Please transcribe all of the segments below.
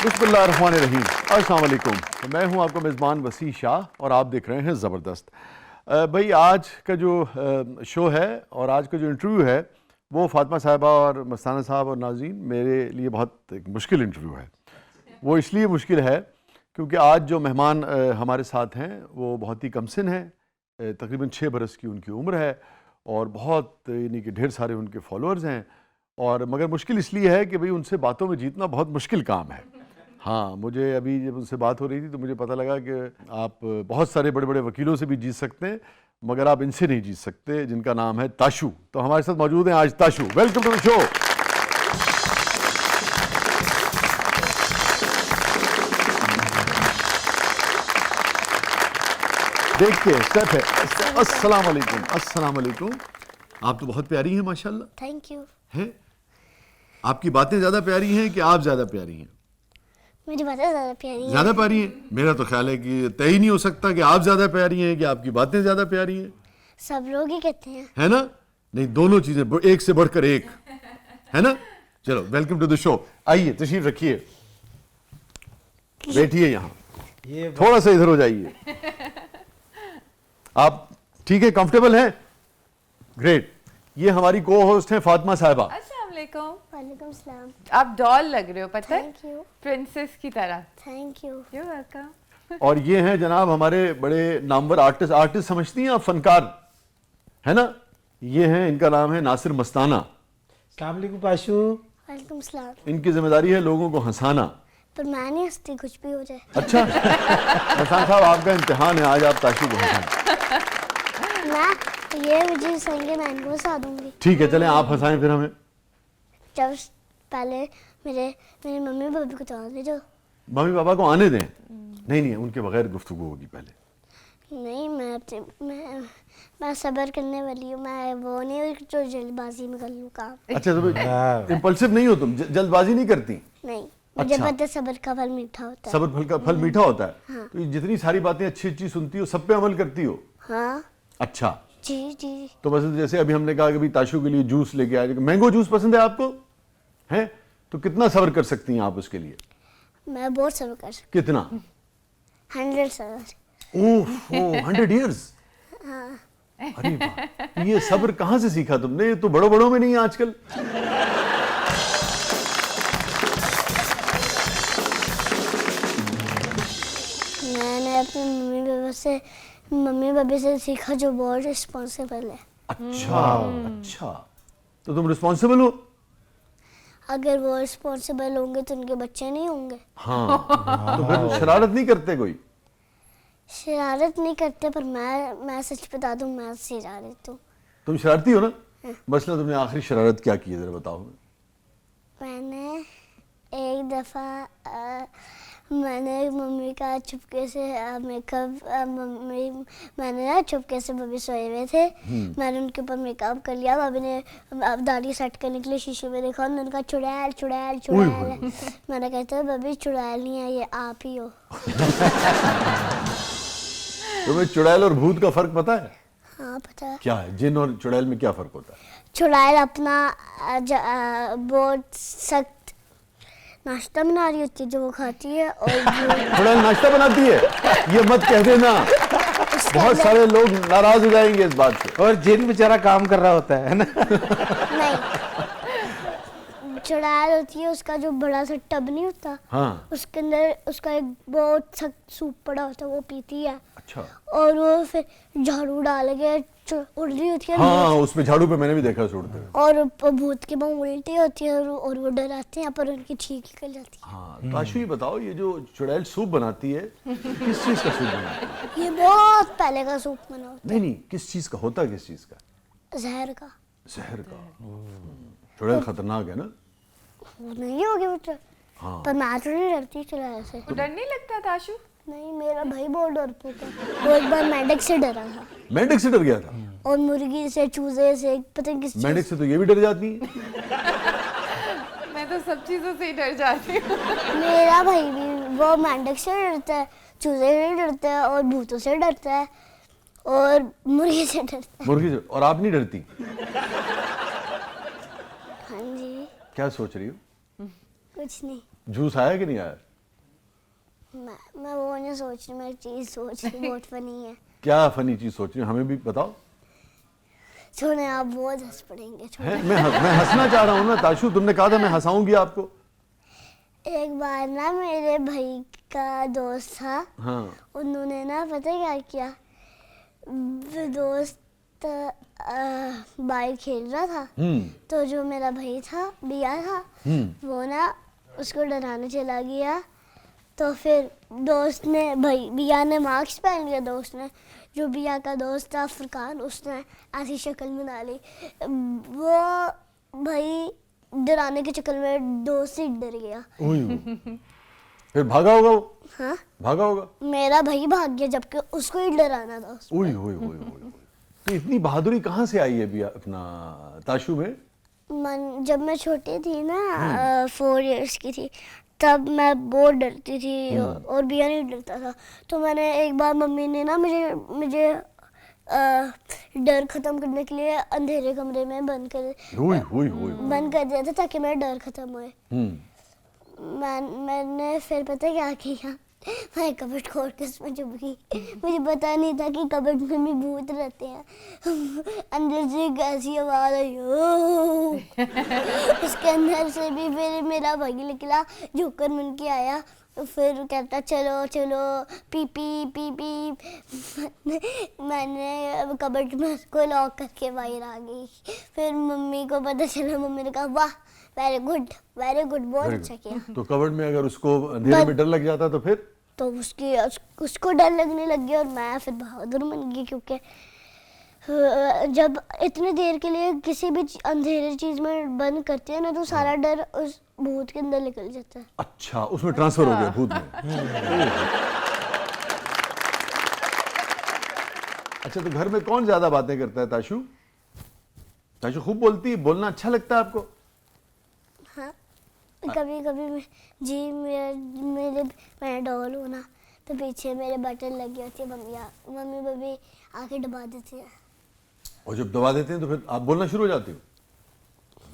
بسم اللہ الرحمن الرحیم. السلام علیکم. میں ہوں آپ کا میزبان وسیع شاہ اور آپ دیکھ رہے ہیں زبردست. بھائی آج کا جو شو ہے اور آج کا جو انٹرویو ہے وہ فاطمہ صاحبہ اور مستانہ صاحب اور ناظرین میرے لیے بہت ایک مشکل انٹرویو ہے. وہ اس لیے مشکل ہے کیونکہ آج جو مہمان ہمارے ساتھ ہیں وہ بہت ہی کم سن ہیں. تقریباً 6 برس کی ان کی عمر ہے اور بہت یعنی کہ ڈھیر سارے ان کے فالوورز ہیں. اور مگر مشکل اس لیے ہے کہ بھئی ان سے باتوں میں جیتنا بہت مشکل کام ہے. ہاں مجھے ابھی جب ان سے بات ہو رہی تھی تو مجھے پتہ لگا کہ آپ بہت سارے بڑے بڑے وکیلوں سے بھی جیت سکتے ہیں مگر آپ ان سے نہیں جیت سکتے جن کا نام ہے تاشو. تو ہمارے ساتھ موجود ہیں آج تاشو. ویلکم ٹو دی شو. دیکھ کے اسٹیپ ہے. السلام علیکم. السلام علیکم. آپ تو بہت پیاری ہیں ماشاءاللہ. Thank you. ہیں آپ کی باتیں زیادہ پیاری ہیں کہ آپ زیادہ پیاری ہیں؟ میری باتیں زیادہ پیاری ہیں. زیادہ پیاری ہیں. میرا تو خیال ہے کہ طے ہی نہیں ہو سکتا کہ آپ زیادہ پیاری ہیں کہ آپ کی باتیں زیادہ پیاری ہیں. سب لوگ ہی کہتے ہیں. ہے نا؟ نہیں دونوں چیزیں ایک سے بڑھ کر ایک ہے نا. چلو ویلکم ٹو دی شو. آئیے تشریف رکھیے, بیٹھیے یہاں, تھوڑا سا ادھر ہو جائیے. آپ ٹھیک ہے, کمفرٹیبل ہیں؟ گریٹ. یہ ہماری کو ہوسٹ ہیں فاطمہ صاحبہ. السلام علیکم. وعلیکم السلام. آپ ڈال لگ رہے ہو پتہ ہے, تھینک یو. پرنسس کی طرح. Thank you. You welcome. اور یہ ہیں جناب ہمارے بڑے نامور آرٹسٹ. آرٹسٹ سمجھتی ہیں آپ؟ فنکار ہے نا. یہ ہیں, ان کا نام ہے ناصر مستانہ. السلام علیکم پاشو. وعلیکم السلام. ان کی ذمہ داری ہے لوگوں کو ہنسانا. پر میں نہیں ہنستی, کچھ بھی ہو جائے. اچھا حسان صاحب آپ کا امتحان ہے آج, آپ تاشو کو ہنسائیں. میں یہ مجھے ہنسائیں گے, میں ان کو ہنسا دوں گی. ٹھیک ہے چلیں آپ ہنسائیں پھر ہمیں. جب پہلے میری ممی پاپا کو تو آنے دو. ممی پاپا کو آنے دیں. نہیں نہیں, ان کے بغیر گفتگو ہوگی پہلے. نہیں میں صبر کرنے والی ہوں. میں وہ نہیں ہوں جو جلد بازی میں کر لوں کام. اچھا تو امپلسو نہیں ہو تم, جلد بازی نہیں کرتی؟ نہیں, مجھے پتہ ہے صبر کا پھل میٹھا ہوتا ہے. صبر کا پھل میٹھا ہوتا ہے. تو یہ جتنی ساری باتیں اچھی اچھی سنتی ہو سب پہ عمل کرتی ہو؟ ہاں. اچھا جی جی. تو بس جیسے ابھی ہم نے کہا کہ تاشو کے لیے جوس لے کے آئے, مینگو جوس پسند ہے آپ کو ہیں, تو کتنا صبر کر سکتی ہیں آپ اس کے لیے؟ میں بہت صبر کر سکتی کتنا؟ ہوں. 100 صبر. اوہ 100 ایئرز. ارے واہ, یہ صبر کہاں سے سیکھا تم نے؟ یہ تو بڑوں میں نہیں ہے آج کل. میں نے اپنے ممی پاپا سے سیکھا جو بہت رسپانسیبل ہے. اچھا تو تم رسپانسیبل ہو؟ اگر وہ رسپانسیبل ہوں گے تو ان کے بچے نہیں ہوں گے. ہاں تو پھر شرارت نہیں کرتے کوئی؟ شرارت نہیں کرتے, پر میں سچ بتا دوں میں شرارت ہوں. تم شرارتی ہو نا. مثلا تم نے آخری شرارت کیا کی ہے ذرا بتاؤ. میں نے ایک دفعہ میں نے ممی کا چپکے سے میک اپ, میں نے نا چپکے سے بابی سوئے ہوئے تھے, میں نے ان کے اوپر میک اپ کر لیا. بابی نے داڑھی سیٹ کرنے کے لیے شیشے میں دیکھا, انہوں نے کہا چڑیل چڑیل چڑیل. میں نے کہتا بابی چڑیل نہیں ہے, یہ آپ ہی ہو. تمہیں چڑیل اور بھوت کا فرق پتا ہے؟ ہاں پتہ ہے. کیا ہے جن اور چڑیل میں کیا فرق ہوتا ہے؟ چڑیل اپنا بہت سخت ناشتہ بنا رہی ہوتی ہے جو وہ کھاتی ہے, اور چڑیل ناشتہ بناتی ہے؟ یہ مت کہہ دینا, بہت سارے لوگ ناراض ہو جائیں گے اس بات سے. اور جن بیچارہ کام کر رہا ہوتا ہے نا. نہیں, چڑیل ہوتی ہے اس کا جو بڑا سا ٹب نہیں ہوتا, ہاں اس کے اندر اس کا ایک بہت سخت سوپ پڑا ہوتا ہے, وہ پیتی ہے. اچھا. اور وہ پھر جھاڑو ڈال کے اڑ رہی ہوتی ہے. ہاں اس پہ جھاڑو پہ میں نے بھی دیکھا چھوڑتے ہیں. اور بھوت کے منہ الٹی ہوتی ہے اور وہ ڈراتے ہیں, پر ان کی ٹھیک نکل جاتی ہے. ہاں تاشو یہ بتاؤ, یہ جو چڑیل سوپ بناتی ہے کس چیز کا سوپ بناتی ہے؟ یہ بہت پہلے کا سوپ بنا ہوتا نہیں کس چیز کا ہوتا ہے؟ کس چیز کا؟ ہے, زہر کا. زہر کا. چڑیل خطرناک ہے نا. وہ نہیں ہوگی وہ, پر میں تو نہیں ڈرتی چڑیل سے. ڈر نہیں لگتا تاشو؟ نہیں, میرا بھائی بہت ڈرپوک ہے. وہ ایک بار مینڈک سے ڈرا تھا. مینڈک سے ڈر گیا تھا؟ اور مرغی سے, چوزے سے, پتہ نہیں کس چیز. مینڈک سے تو یہ بھی ڈر جاتی ہیں. میں تو سب چیزوں سے ہی ڈر جاتی ہوں. میرا بھائی بھی, وہ مینڈک سے ڈرتا ہے, چوزے سے ڈرتا ہے, اور بھوتوں سے ڈرتا ہے, اور مرغی سے ڈرتا ہے. مرغی سے. اور آپ نہیں ڈرتی؟ ہاں جی. کیا سوچ رہی ہو؟ کچھ نہیں. جوس آیا کہ نہیں آیا؟ मैं वो नहीं सोच रही, मैं एक चीज सोच रही बहुत फनी है। क्या फनी चीज सोच रही हो, हमें भी बताओ। छोड़े, आप बहुत हंस पड़ेंगे। है मैं हंसना चाह रहा हूँ ना ताशु, तुमने कहा था मैं हंसाऊंगी आपको। एक बार ना मेरे भाई का दोस्त था, हाँ उन्होंने ना पता है क्या किया, वो दोस्त बाइक खेल रहा था, तो जो मेरा भाई था, बिया था, वो ना उसको डराने चला गया। तो फिर दोस्त ने, भाई बिया ने मास्क पहन लिया, दोस्त ने, जो बिया का दोस्त था फरकान, उसने ऐसी शक्ल बना ली, वो भाई डराने के चक्कर में दोस्त से डर गया। फिर भागा होगा वो। हाँ, भागा होगा। मेरा भाई भाग गया, जबकि उसको ही डराना था। तो इतनी बहादुरी कहाँ से आई है भी अपना ताशु में? जब मैं छोटी थी ना, 4 इयर्स की थी, तब मैं बहुत डरती थी और बिया नहीं डरता था। तो मैंने एक बार, मम्मी ने ना मुझे डर खत्म करने के लिए अंधेरे कमरे में बंद कर दिया था, ताकि मेरा डर खत्म होए। मैंने फिर पता क्या किया, मैं कबर्ड खोल के उसमें छुप गई। मुझे पता नहीं था कि कबर्ड में भी भूत रहते हैं। अंदर से एक ऐसी आवाज आई, उसके अंदर से भी फिर मेरा भाई निकला, झुककर मन के आया, फिर कहता चलो चलो, पी पी पी पी। मैंने कबर्ड में उसको लॉक करके बाहर आ गई। फिर मम्मी को पता चला, मम्मी ने कहा वाह, वेरी गुड, बहुत अच्छा किया। तो कबर्ड में अगर उसको अंधेरे में डर लग जाता तो फिर तो उसको डर लगने लग गया और मैं फिर बहादुर बन गई, क्योंकि जब इतने देर के लिए किसी भी अंधेरे चीज में बंद करते हैं ना, तो सारा डर उस भूत के अंदर निकल जाता है। अच्छा, उसमें ट्रांसफर हो गया भूत में। अच्छा, तो घर में कौन ज्यादा बातें करता है ताशु? ताशु खूब बोलती है, बोलना अच्छा लगता है आपको? हाँ, कभी कभी जी मैं डॉल हूँ ना, तो पीछे मेरे बटन लगी होती है, मम्मी बब्बी आके दबा देती है। और जब दबा देते हैं तो फिर आप बोलना शुरू हो जाते हो?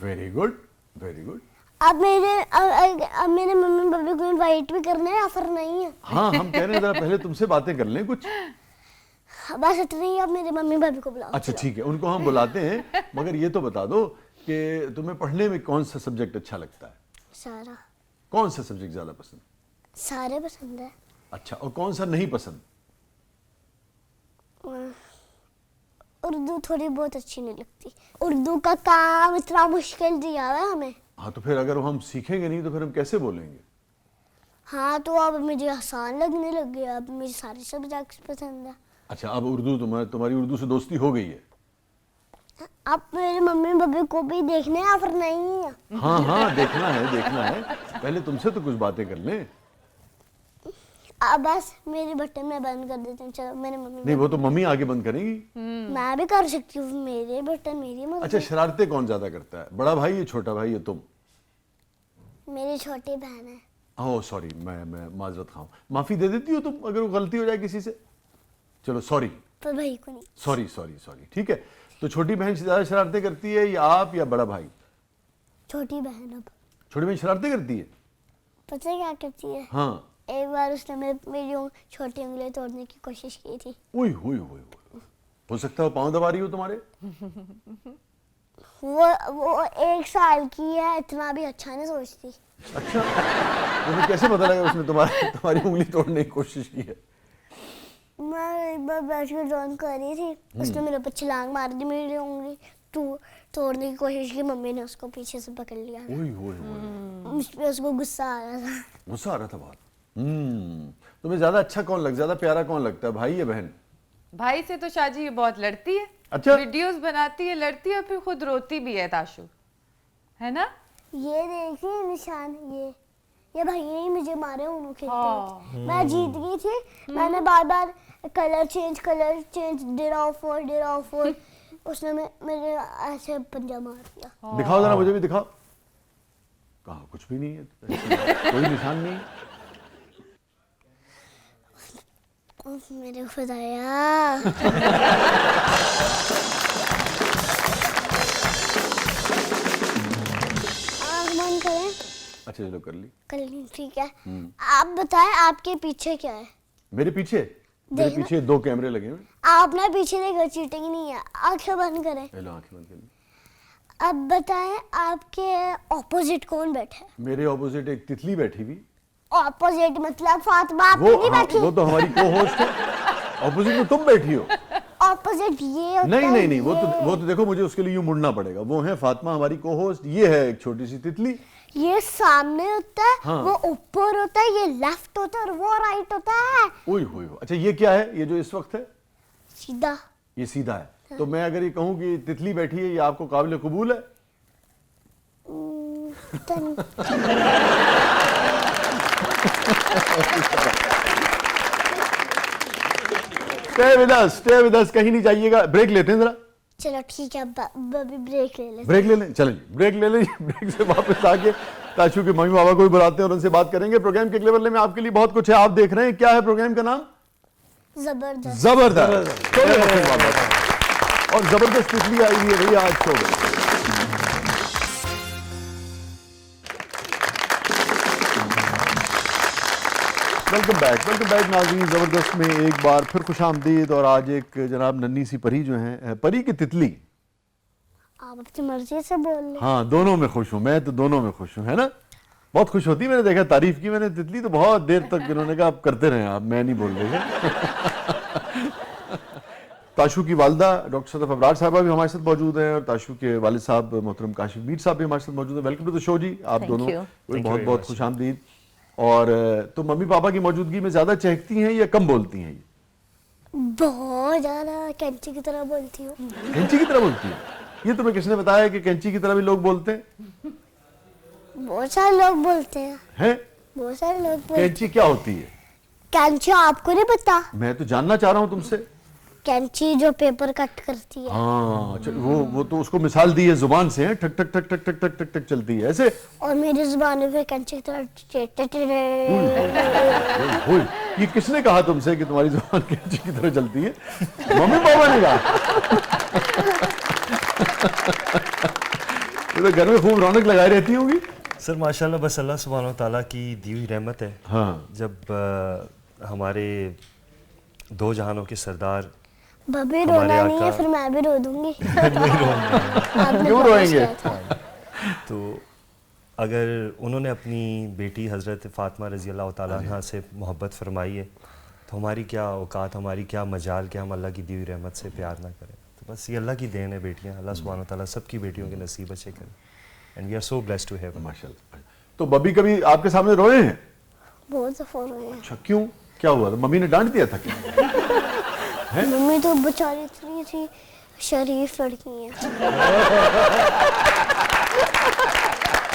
Very good, very good. अब मेरे मम्मी बब्बी को इनवाइट भी करना है या फिर नहीं है? हाँ, हम कह रहे हैं जरा पहले तुमसे बातें कर लें कुछ। बस इतना ही, अब मेरे मम्मी बब्बी को बुलाओ। अच्छा ठीक है, उनको हम बुलाते हैं, मगर ये तो बता दो कि तुम्हें पढ़ने में कौन सा सब्जेक्ट अच्छा लगता है? सारा। कौन सा सब्जेक्ट ज्यादा पसंद? सारे पसंद है। अच्छा, और कौन सा नहीं पसंद? उर्दू थोड़ी बहुत अच्छी नहीं लगती, उर्दू का काम इतना मुश्किल दिया है हमें। हाँ, तो फिर अगर हम सीखेंगे नहीं तो फिर हम कैसे बोलेंगे? हाँ, तो अब मुझे आसान लगने लग गया, अब मुझे सारे सब्जेक्ट पसंद है। अच्छा, अब उर्दू तुम्हारी उर्दू से दोस्ती हो गई है? अब मेरे मम्मी बब्बी को भी देखने या फिर नहीं है? हाँ हाँ, देखना है। पहले तुमसे तो कुछ बातें कर लें। अब बस मेरे बटन में बंद कर देते हैं। चलो, मेरे मम्मी नहीं, वो तो मम्मी आगे बंद करेंगी। मैं भी कर सकती हूँ, मेरे बटन मेरी मर्जी। अच्छा, शरारतें कौन ज्यादा करता है, बड़ा भाई या छोटा भाई या तुम? मेरी छोटी बहन है। ओह सॉरी, मैं माजरत खाऊं, माफी दे देती हो तुम अगर वो गलती हो जाए किसी से? चलो सॉरी। पर भाई को नहीं। सॉरी, ठीक है। तो छोटी बहन ज्यादा शरारतें करती है या आप या बड़ा भाई? छोटी बहन। अब छोटी बहन शरारतें करती है? पता है क्या करती है? हाँ। एक बार उसने मेरी छोटी उंगली तोड़ने की कोशिश की थी। ओए हो सकता है पाँव दबा रही हो तुम्हारे? वो 1 साल की है, इतना भी अच्छा नहीं सोचती। अच्छा, तुम्हें कैसे पता लगा उसने तुम्हारी उंगली तोड़ने की कोशिश की है? मैं एक बार बैठ कर ड्राइंग कर रही थी, उसने मेरे ऊपर छलांग मार दी, मेरी उंगली तोड़ने की कोशिश की, मम्मी ने उसको पीछे से पकड़ लिया। मुझ पे उसको गुस्सा आ रहा था। गुस्सा आ रहा था बहुत। तुम्हें ज्यादा अच्छा ज्यादा प्यारा कौन लगता है, भाई या बहन? भाई से तो शाजी ये बहुत लड़ती है। अच्छा। वीडियोस बनाती है, लड़ती है, फिर खुद रोती भी है ताशु, है ना? ये देखिए निशान, ये भाई ने मुझे मारे, उन्होंने खेलते। मैं जीत गई थी, मैंने बार कलर चेंज डिड ऑफ फोर, उसने मेरे ऐसे पंजा मार दिया। दिखाओ जरा, मुझे भी दिखाओ। कहा कुछ भी नहीं है, कोई निशान नहीं। मेरे खुदाया। आँख बंद करें। अच्छा चलो कर ली। कर ली, ठीक है। आप बताएं आपके पीछे क्या है? मेरे पीछे देखना। 2 कैमरे लगे हुए। आप ना पीछे देखो, चीटिंग नहीं है। आंखें बंद करें। हेलो, आंखें बंद कर ली। अब बताएं आपके ऑपोजिट कौन बैठा है? मेरे ऑपोजिट एक तितली बैठी हुई। ऑपोजिट मतलब फातिमा आपकी नहीं बैठी? वो तो हमारी को होस्ट है। ऑपोजिट में तुम बैठी हो। ऑपोजिट ये होता नहीं है, नहीं नहीं, वो ये। तो देखो, मुझे उसके लिए यूं मुड़ना पड़ेगा। वो है फातिमा हमारी को होस्ट, ये है एक छोटी सी तितली। ये सामने होता है, हाँ। वो ऊपर होता है, ये लेफ्ट होता है और वो राइट होता है। ओए होए होए। अच्छा ये क्या है, ये जो इस वक्त है? सीधा। ये सीधा है। तो मैं अगर ये कहूँ कि तितली बैठी है, ये आपको काबिल कबूल है? पता नहीं। स्टे विद अस, कहीं नहीं जाइएगा। ब्रेक लेते हैं जरा। चलो ठीक है, अभी ब्रेक ले लेते ब्रेक ले लें, चलें ब्रेक ले लें। ब्रेक से वापस आके ताशु के मम्मी पापा को भी बुलाते हैं और उनसे बात करेंगे। प्रोग्राम के अगले बल्ले में आपके लिए बहुत कुछ है। आप देख रहे हैं, क्या है प्रोग्राम का नाम? हैं। जबरदस्त। जबरदस्त। चलिए वापस वापस। और जबरदस्त तितली आई हुई है भैया आज शो में। वेलकम बैक नाज़रीन। ज़बरदस्त में एक बार फिर खुशामदीद। और आज एक जनाब नन्ही सी परी जो है, परी की तितली। आप अपनी मर्जी से बोल रहे। हाँ, दोनों में खुश हूँ मैं, तो दोनों में खुश हूँ, है ना? बहुत खुश होती, मैंने देखा, तारीफ की मैंने तितली तो बहुत देर तक। इन्होंने कहा आप करते रहें, आप, मैं नहीं बोल रही। ताशु की वालदा डॉक्टर सदफ अबरार साहबा भी हमारे साथ मौजूद हैं और ताशु के वालिद साहब मोहतरम काशिफ मीर साहब भी हमारे साथ मौजूद हैं। वेलकम टू द शो जी, आप दोनों को बहुत बहुत खुशामदीद। और तो मम्मी पापा की मौजूदगी में ज्यादा चहकती हैं या कम बोलती हैं? बहुत ज्यादा कैंची की तरह बोलती हूँ। कैंची की तरह बोलती है? ये तुम्हें किसने बताया कि कैंची की तरह भी लोग बोलते हैं? बहुत सारे लोग बोलते हैं। हैं? बहुत सारे लोग बोलते हैं। कैंची क्या होती है? कैंची आपको नहीं पता? मैं तो जानना चाह रहा हूं तुमसे। कैंची जो पेपर कट करती है। हाँ, अच्छा, वो तो उसको मिसाल दी है जुबान से, है ठक ठक ठक ठक ठक ठक ठक ठक चलती है ऐसे। और मेरी जुबान में कैंची की तरह ओए, ये किसने कहा तुमसे कि तुम्हारी जुबान कैंची की तरह चलती है? मम्मी पापा ने कहा? ये तो घर में खूब रौनक लगाई रहती होगी। सर माशाल्लाह, बस अल्लाह सुब्हानो तआला की दी हुई रहमत है। हाँ। जब हमारे 2 जहानों के सरदार बबी हमारे रोना नहीं है, आका- फिर मैं भी रो दूंगी। क्यों रोएंगे? तो अगर उन्होंने अपनी बेटी हज़रत फ़ातिमा रज़ी अल्लाह तआला अन्हा से मोहब्बत फरमाई है, तो हमारी क्या औकात, हमारी क्या मजाल कि हम अल्लाह की दी हुई रहमत से प्यार ना करें। तो बस ये अल्लाह की देन है बेटियाँ। अल्लाह सुब्हानो तआला सबकी बेटियों के नसीब अच्छे करें। And we are so blessed to have. माशाल्लाह। तो बबी कभी आपके सामने रोए हैं? बहुत दफा रोए हैं। अच्छा, क्यों, क्या हुआ? तो मम्मी ने डांट दिया था क्या? मम्मी तो बेचारी इतनी थी, शरीफ लड़की है।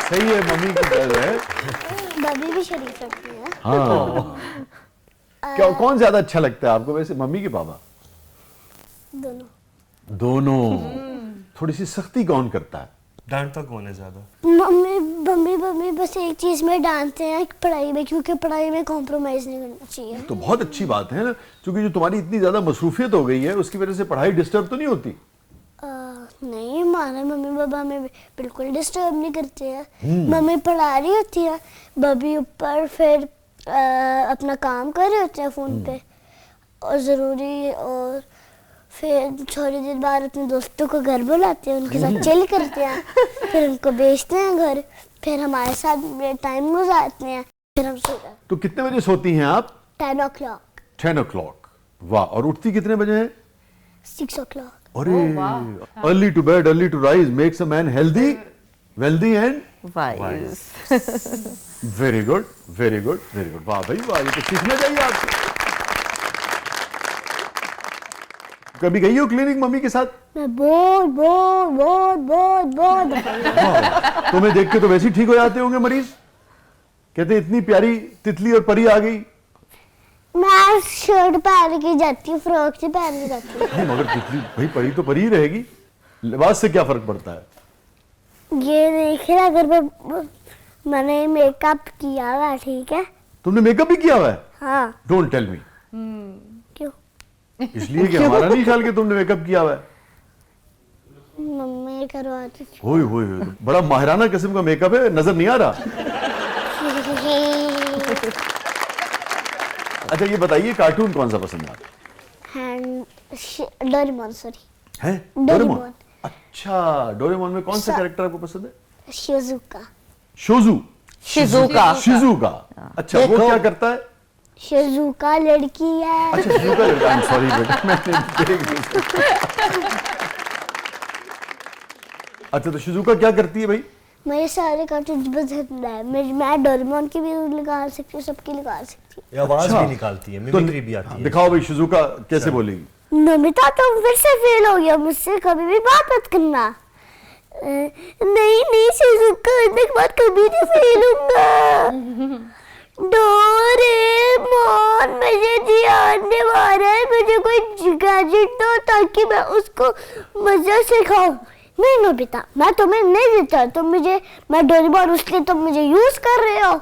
सही है, मम्मी की डर है। बबी भी शरीफ लड़की है। हाँ। क्या, कौन ज्यादा अच्छा लगता है आपको वैसे, मम्मी के पापा? दोनों। दोनों। थोड़ी सी सख्ती कौन करता है? डांटता कौन है ज़्यादा? मम्मी बस एक चीज में डांटते हैं, पढ़ाई में, क्योंकि पढ़ाई में कॉम्प्रोमाइज नहीं करना चाहिए। तो बहुत अच्छी बात है ना, क्योंकि जो तुम्हारी इतनी ज्यादा मसरूफियत हो गई है उसकी वजह से पढ़ाई डिस्टर्ब तो नहीं होती? नहीं, हमारे मम्मी पापा हमें बिल्कुल डिस्टर्ब नहीं करते हैं। मम्मी पढ़ा रही होती है, बबी ऊपर फिर अपना काम कर रहे होते हैं फोन पे, और ज़रूरी, और फिर थोड़ी देर बाद अपने दोस्तों को घर बुलाते हैं, उनके साथ चिल करते हैं, फिर उनको भेजते हैं घर, फिर हमारे साथ टाइम गुजारते हैं, फिर हम सो जाते। तो कितने बजे सोती हैं आप? 10 o'clock। 10 o'clock। वाह। और उठती कितने बजे हैं? 6 o'clock। अरे, early to bed early to rise makes a man healthy, wealthy and wise. Very good very good very good. वाह भाई वाह, ये तो सीखना चाहिए आपसे। कभी गई हो क्लिनिक मम्मी के साथ? मैं बहुत दफा। तुम्हें देख के तो वैसे ही ठीक हो जाते होंगे मरीज। कहते इतनी प्यारी तितली और परी आ गई। मैं शर्ट पहन के जाती हूँ, फ्रॉक से पहन के जाती हूँ। नहीं, मगर तितली भाई, परी तो परी ही रहेगी, लिबास से क्या फर्क पड़ता है? ये देखिए, अगर मैंने मेकअप किया हुआ है, ठीक है? तुमने मेकअप भी किया हुआ है? हाँ। Don't tell me. क्यों? इसलिए कि हमारा नहीं ख्याल कि तुमने मेकअप किया हुआ है। मम्मी करवाती थी। होय होय होय, बड़ा माहिराना किस्म का मेकअप है, नजर नहीं आ रहा। अच्छा ये बताइए कार्टून कौन सा पसंद है आपको? डोरेमोन, सॉरी, है डोरेमोन। अच्छा डोरेमोन में कौन सा कैरेक्टर आपको पसंद है? शिजुका। शोजू शिजुका शिजुका। अच्छा वो क्या करता है? शिजुका लड़की है। अच्छा शिजुका आई एम सॉरी बेटा मैंने देख लिया। अच्छा तो शिजुका क्या करती है भाई? मेरे सारे कार्टून पसंद है। मैं डोरेमोन की भी निकाल सकती हूँ, सबकी निकाल सकती हूँ। ये आवाज अच्छा। भी निकालती है, तो मिमिक्री भी आती है। दिखाओ भाई शिजुका कैसे बोलेगी? नमिता तुम फिर से फेल हो गया, मुझसे कभी भी बात मत करना। नहीं शिजुका, इतने के बाद कभी नहीं फेल होऊंगा। डोरेमोन मुझे ध्यान दे मारा है, मुझे कोई गैजेट दो ताकि मैं उसको मजा से खाऊं। नहीं नोबिता, मैं तुम्हें नहीं देता, तुम मुझे, मैं डोरेमोन उसलिए तुम मुझे यूज कर रहे हो।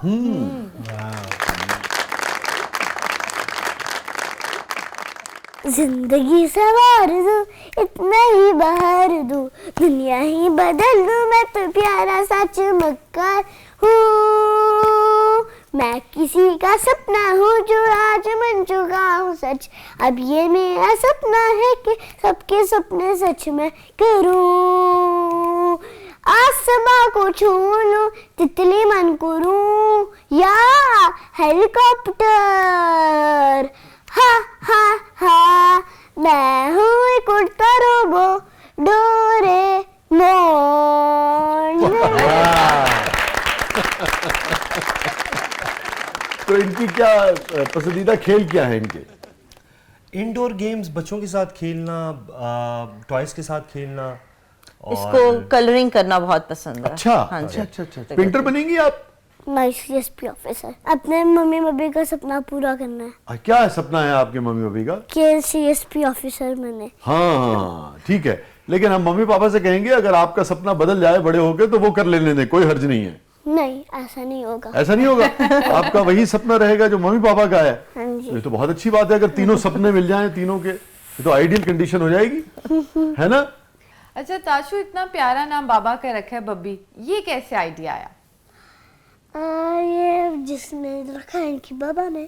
जिंदगी सवार दूं, इतना ही बहार दूं, दुनिया ही बदल दूं, मैं तो प्यारा सा चमत्कार हूँ। मैं किसी का सपना हूँ जो आज बन चुका हूँ सच। अब ये मेरा सपना है कि सबके सपने सच में करूँ। आसमां को छू लूं, तितली मन करूं, या हेलीकॉप्टर। हा हा हा, मैं हूँ एक उड़ता रोबो, डोरेमोन। तो इनकी क्या पसंदीदा खेल क्या है इनके? इंडोर गेम्स, बच्चों के साथ खेलना, टॉयज के साथ खेलना, इसको कलरिंग करना बहुत पसंद है। अच्छा हाँ जी। अच्छा पेंटर बनेंगी आप? मैं सीएसपी ऑफिसर, अपने मम्मी पापा का सपना पूरा करना है क्या सपना है आपके मम्मी पापा का? कि सीएसपी ऑफिसर बने। हाँ ठीक है, लेकिन हम मम्मी पापा से कहेंगे अगर आपका सपना बदल जाए बड़े होके तो वो कर लेने दें, कोई हर्ज नहीं है। नहीं, ऐसा नहीं होगा। ऐसा नहीं होगा? आपका वही सपना रहेगा जो मम्मी पापा का है। हाँ जी। ये तो बहुत अच्छी बात है, अगर तीनों सपने मिल जाएं तीनों के, ये तो आइडियल कंडीशन हो जाएगी, है ना? अच्छा ताशु, इतना प्यारा नाम बाबा का रखा है बब्बी, ये कैसे आइडिया आया? ये जिसने रखा है इनकी बाबा ने।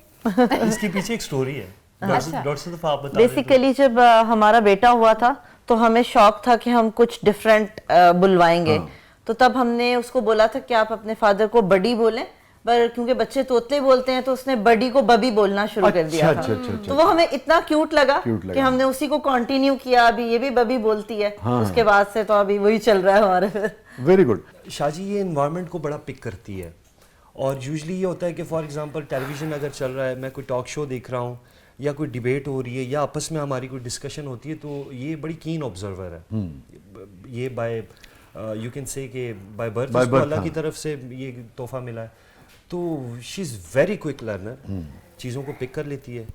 इसके पीछे एक स्टोरी है। डॉक्टर सदफा आप बता बेसिकली जब हमारा बेटा हुआ था तो हमें शौक था कि हम कुछ डिफरेंट बुलवाएंगे। तो तब हमने उसको बोला था कि आप अपने फादर को बडी बोलें, पर क्योंकि बच्चे तोतले बोलते हैं तो उसने बडी को बबी बोलना शुरू कर दिया था। अच्छा। तो वो हमें इतना क्यूट लगा कि हमने उसी को कंटिन्यू किया। अभी ये भी बबी बोलती है। उसके बाद से तो अभी वही चल रहा है हमारे। Very good. शाजी ये एनवायरनमेंट को बड़ा पिक करती है, और यूजली ये होता है कि फॉर एग्जांपल टेलीविज़न अगर चल रहा है, मैं कोई टॉक शो देख रहा हूँ या कोई डिबेट हो रही है या आपस में हमारी कोई डिस्कशन होती है, तो ये बड़ी कीन ऑब्जर्वर है। ये बाय यू कैन से कि बाय बर्थ उसको अल्लाह की तरफ से ये तोहफा मिला है। तो she is very quick learner, चीज़ों को पिक कर लेती है,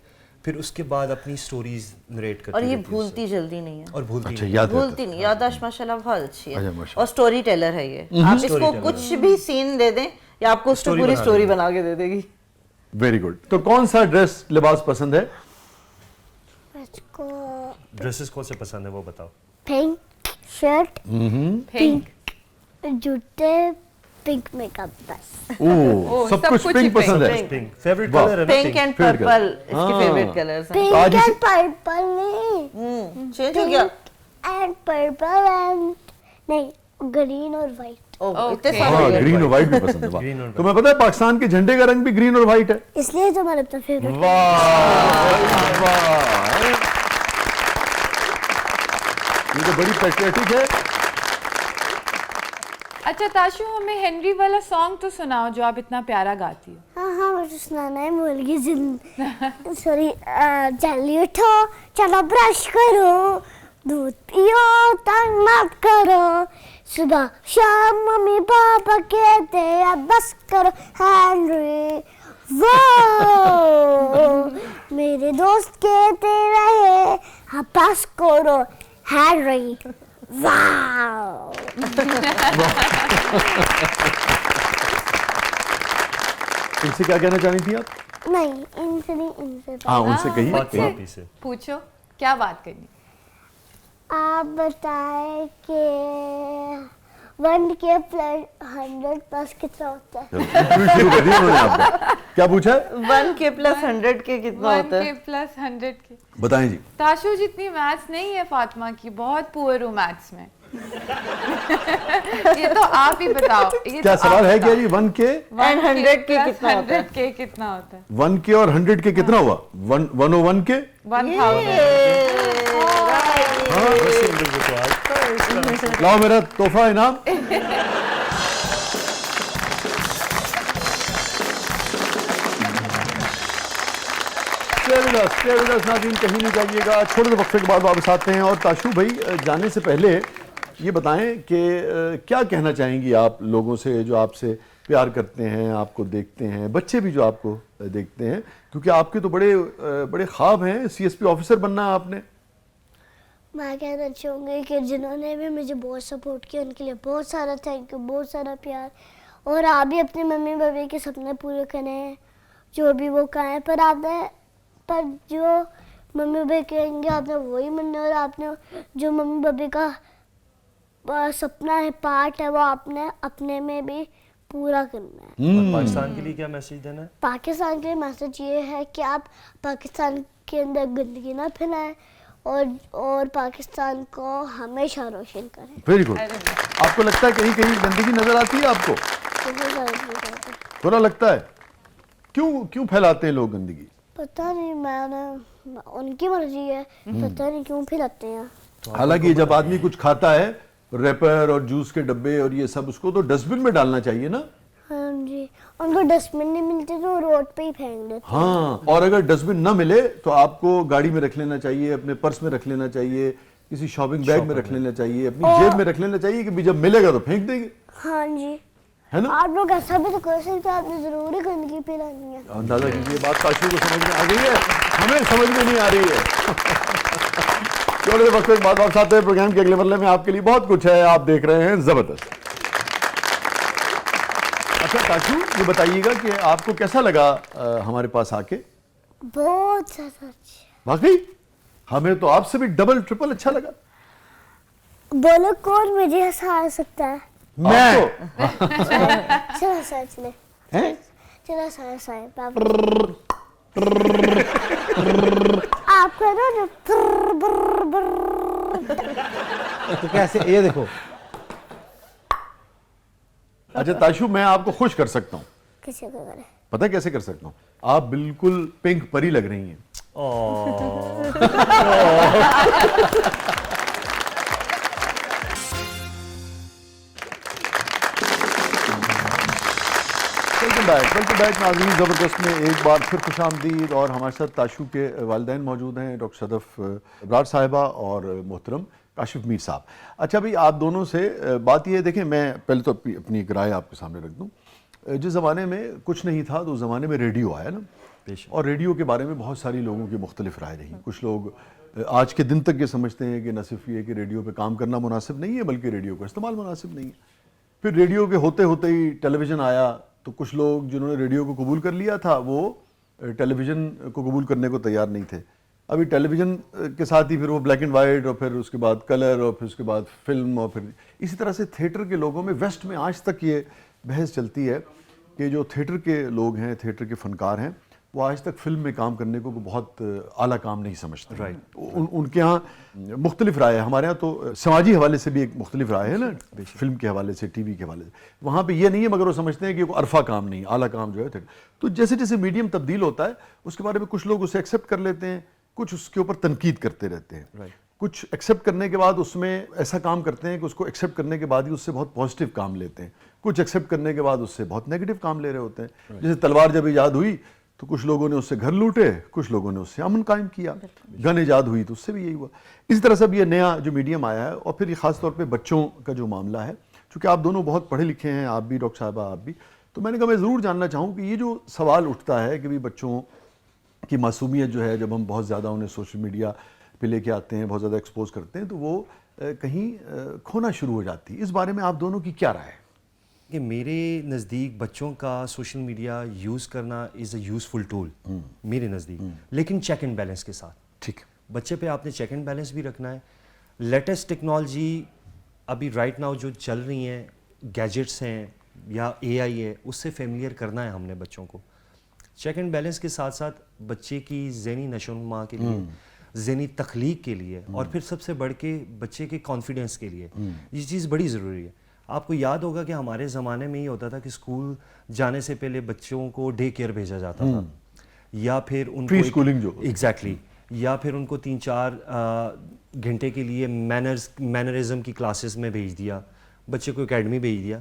फिर उसके बाद अपनी स्टोरीज नरेट करती है। और ये भूलती जल्दी नहीं है। और भूलती अच्छा नहीं। याद भूलती नहीं, याददाश्त माशाल्लाह बहुत अच्छी अच्छा, है। माशाल्लाह। और स्टोरी टेलर है ये। आप इसको कुछ भी सीन दे दें या आपको उसको स्टोरी पूरी बना स्टोरी देगी। बना के दे देगी। Very good. तो कौन सा ड्रेस लिबास पसंद है? मुझको ड्रेसेस कौन से पसंद है वो बताओ। Pink shirt, pink. जूते, पिंक मेकअप, बस। ओह सब कुछ पिंक पसंद है। पिंक फेवरेट वाह। कलर है ना pink and favorite purple color। इसके हाँ। फेवरेट कलर्स हैं। पिंक आज एंड इसे- पर्पल नहीं, चेंज हो गया। एंड पर्पल एंड नहीं, ग्रीन और वाइट। ओह Okay। इतने हाँ सारे ग्रीन और व्हाइट भी पसंद है। वाह। Green और तो मैं पता है पाकिस्तान के झंडे का रंग भी ग्रीन और व्हाइट है। इसलिए तो मैंने अपना फेवरेट। वाह ये तो बड़ी पैट्रियोटिक है। अच्छा ताशु, हमें हेनरी वाला सॉन्ग तो सुनाओ जो आप इतना प्यारा गाती हो। हाँ मुझे सुनाना है, भूल गई। सॉरी। जल्दी उठो, चलो ब्रश करो, दूध पियो, तंग मत करो, सुबह शाम मम्मी पापा कहते अब बस करो। हेनरी वो मेरे दोस्त कहते रहे अब बस करो। Henry wow. इनसे क्या कहना चाहती थी आप? नहीं, इनसे नहीं, इनसे हाँ उनसे कहिए। बाकी वापी से पूछो, क्या बात करनी? आप बताएं कि 1K + 100 प्लस कितना होता है? इंटरव्यू शुरू कर दिया उन्होंने आपका। क्या पूछा है? 1K + 100K कितना होता 1K है? + 100K। बताएं जी। ताशु जितनी मैथ्स नहीं है फातिमा की, बहुत पुअर हूँ मैथ्स में। ये तो आप ही बताओ। ये क्या तो सवाल आप है क्या बताओ। जी? 1K And 100K + कितना होता है? 100K कितना होता है? 1K और 100K कितना हुआ? 101K? 1000। बस इन लोगों को आज तो इसका लाओ मेरा तोहफा इनाम। Stay with us, नाज़रीन, कहीं नहीं जाइएगा। छोटे से वक्फे के बाद वापस आते हैं। और ताशु भाई, जाने से पहले ये बताएं कि क्या कहना चाहेंगी आप लोगों से जो आपसे प्यार करते हैं, आपको देखते हैं, बच्चे भी जो आपको देखते हैं, क्योंकि आपके तो बड़े बड़े ख्वाब हैं, CSP ऑफिसर बनना है आपने। मैं कहना चाहूँगी कि जिन्होंने भी मुझे बहुत सपोर्ट किया उनके लिए बहुत सारा थैंक यू, बहुत सारा प्यार। और आप भी अपने मम्मी पापा के सपने पूरे करें, जो भी वो कहें, पर जो मम्मी पापा कहेंगे आपने वही मानना, और आपने जो मम्मी पापा का सपना है, पार्ट है, वो आपने अपने में भी पूरा करना है। और पाकिस्तान के लिए क्या मैसेज देना है? पाकिस्तान के लिए मैसेज ये है कि आप पाकिस्तान के अंदर गंदगी ना फैलाएं और पाकिस्तान को हमेशा रोशन करें। Very good. आपको लगता है कहीं कहीं गंदगी नजर आती है आपको? बहुत सारी चीज़ें हैं। बुरा लगता है? क्यों फैलाते हैं लोग गंदगी? पता नहीं, मैंने उनकी मर्जी है, पता नहीं क्यों फैलाते हैं। हालांकि जब आदमी कुछ खाता है, रैपर और जूस के डब्बे और ये सब, उसको तो डस्टबिन में डालना चाहिए ना। हाँ जी, उनको डस्टबिन नहीं मिलते तो रोड पे ही फेंक देते। हाँ, और अगर डस्टबिन ना मिले तो आपको गाड़ी में रख लेना चाहिए, अपने पर्स में रख लेना चाहिए, किसी शॉपिंग बैग में रख लेना चाहिए, अपनी जेब में रख लेना चाहिए कि भी जब मिलेगा तो फेंक देंगे, हाँ जी, है ना? आप लोग ऐसा भी तो कर सकते हैं, आपने जरूरी गंदगी फैलानी है। अंदाजा कीजिए, बात ताशु को समझ में आ गई है, हमें समझ में नहीं आ रही है। थोड़े से वक्त के बाद वापस आते हैं। प्रोग्राम के अगले मरले में आपके लिए बहुत कुछ है, आप देख रहे हैं जबरदस्त। अच्छा ताशु, ये बताइएगा कि आपको कैसा लगा हमारे पास आके? बहुत ज्यादा अच्छा। वाकई हमें तो आपसे भी डबल ट्रिपल अच्छा लगा। बोलो कौन मुझे हंसा सकता है? मैं चलो सच ले, हैं? चलो सच आप करो ना तो कैसे, ये देखो, अच्छा ताशु, मैं आपको खुश कर सकता हूँ। किसी को करे। पता है कैसे कर सकता हूँ? आप बिल्कुल पिंक परी लग रही हैं। वेलकम बैक नाज़रीन, ज़बरदस्त में एक बार फिर खुशामदीद। और हमारे साथ ताशु के वालिदैन मौजूद हैं, डॉक्टर सदफ अबरार साहिबा और मोहतरम काशिफ मीर साहब। अच्छा भाई, आप दोनों से बात ये देखें, मैं पहले तो अपनी एक राय आपके सामने रख दूं। जिस ज़माने में कुछ नहीं था तो उस ज़माने में रेडियो आया ना, और रेडियो के बारे में बहुत सारी लोगों की मुख्तलिफ राय रही। कुछ लोग आज के दिन तक ये समझते हैं कि न सिर्फ ये कि रेडियो पे काम करना मुनासिब नहीं है, बल्कि रेडियो का इस्तेमाल मुनासिब नहीं है। फिर रेडियो के होते होते ही टेलीविज़न आया, तो कुछ लोग जिन्होंने रेडियो को कबूल कर लिया था वो टेलीविज़न को कबूल करने को तैयार नहीं थे। अभी टेलीविज़न के साथ ही फिर वो ब्लैक एंड वाइट, और फिर उसके बाद कलर, और फिर उसके बाद फिल्म, और फिर इसी तरह से थिएटर के लोगों में वेस्ट में आज तक ये बहस चलती है कि जो थिएटर के लोग हैं, थिएटर के फनकार हैं, वो आज तक फिल्म में काम करने को बहुत आला काम नहीं समझते। राइट। उनके यहाँ मुख्तलिफ राय है, हमारे यहाँ तो समाजी हवाले से भी एक मुख्तलिफ राय है ना, फिल्म के हवाले से, टीवी के हवाले से। वहाँ पे ये नहीं है, मगर वो समझते हैं कि वो अरफा काम नहीं, आला काम जो है थिएटर। तो जैसे जैसे मीडियम तब्दील होता है, उसके बारे में कुछ लोग उसे एक्सेप्ट कर लेते हैं, कुछ उसके ऊपर तनकीद करते रहते हैं। Right. कुछ एक्सेप्ट करने के बाद उसमें ऐसा काम करते हैं कि उसको एक्सेप्ट करने के बाद ही उससे बहुत पॉजिटिव काम लेते हैं। कुछ एक्सेप्ट करने के बाद उससे बहुत नेगेटिव काम ले रहे होते हैं। Right. जैसे तलवार जब ईजाद हुई तो कुछ लोगों ने उससे घर लूटे, कुछ लोगों ने उससे अमन कायम किया। गन ईजाद हुई तो उससे भी यही हुआ। इस तरह से ये नया जो मीडियम आया है, और फिर ख़ास तौर पर बच्चों का जो मामला है, चूँकि आप दोनों बहुत पढ़े लिखे हैं, आप भी डॉक्टर साहबा, आप भी, तो मैंने कहा मैं ज़रूर जानना चाहूँ कि ये जो सवाल उठता है कि भाई बच्चों कि मासूमियत जो है, जब हम बहुत ज़्यादा उन्हें सोशल मीडिया पे लेके आते हैं, बहुत ज़्यादा एक्सपोज करते हैं, तो वो कहीं खोना शुरू हो जाती है। इस बारे में आप दोनों की क्या राय है? कि मेरे नज़दीक बच्चों का सोशल मीडिया यूज़ करना इज़ अ यूज़फुल टूल मेरे नज़दीक, लेकिन चेक एंड बैलेंस के साथ। ठीक, बच्चे पे आपने चेक एंड बैलेंस भी रखना है। लेटेस्ट टेक्नोलॉजी अभी राइट नाउ जो चल रही हैं, گیجٹس ہیں یا AI ہے اس سے فیملیئر کرنا ہے ہم نے بچوں کو. چیک اینڈ بیلنس کے ساتھ ساتھ بچے کی ذہنی نشو و نما کے لیے, ذہنی تخلیق کے لیے, اور پھر سب سے بڑھ کے بچے کے کانفیڈنس کے لیے یہ چیز بڑی ضروری ہے. آپ کو یاد ہوگا کہ ہمارے زمانے میں یہ ہوتا تھا کہ اسکول جانے سے پہلے بچوں کو ڈے کیئر بھیجا جاتا تھا, یا پھر ان پری اسکولنگ جو ایگزیکٹلی, یا پھر ان کو 3-4 گھنٹے کے لیے مینرزم کی کلاسز میں بھیج دیا, بچے کو اکیڈمی بھیج دیا.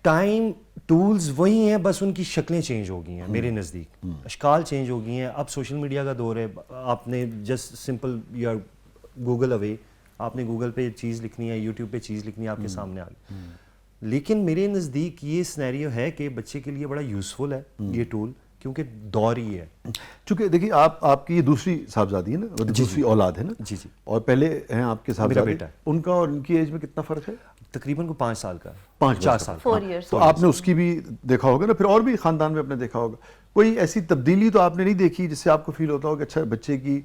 ٹائم ٹولز وہی ہیں, بس ان کی شکلیں چینج ہو گئی ہیں میرے نزدیک, اشکال چینج ہو گئی ہیں. اب سوشل میڈیا کا دور ہے, آپ نے جسٹ سمپل یا گوگل اوے, آپ نے گوگل پہ چیز لکھنی ہے, یوٹیوب پہ چیز لکھنی ہے, آپ کے سامنے آ گئی. لیکن میرے نزدیک یہ سینیریو ہے کہ بچے کے لیے بڑا یوزفل ہے یہ ٹول, کیونکہ دور ہی ہے. چونکہ دیکھیے آپ کی یہ دوسری صاحبزادی ہے نا, دوسری اولاد ہے نا, جی جی, اور پہلے ہیں آپ کے صاحبزادے, بیٹا ہے. ان کا اور ان کی ایج میں کتنا فرق ہے؟ تقریباً کو 5 سال کا, 4 سال. 4 years. تو آپ نے اس کی بھی دیکھا ہوگا نا, پھر اور بھی خاندان میں اپنے دیکھا ہوگا. کوئی ایسی تبدیلی تو آپ نے نہیں دیکھی جس سے آپ کو فیل ہوتا ہو کہ اچھا بچے کی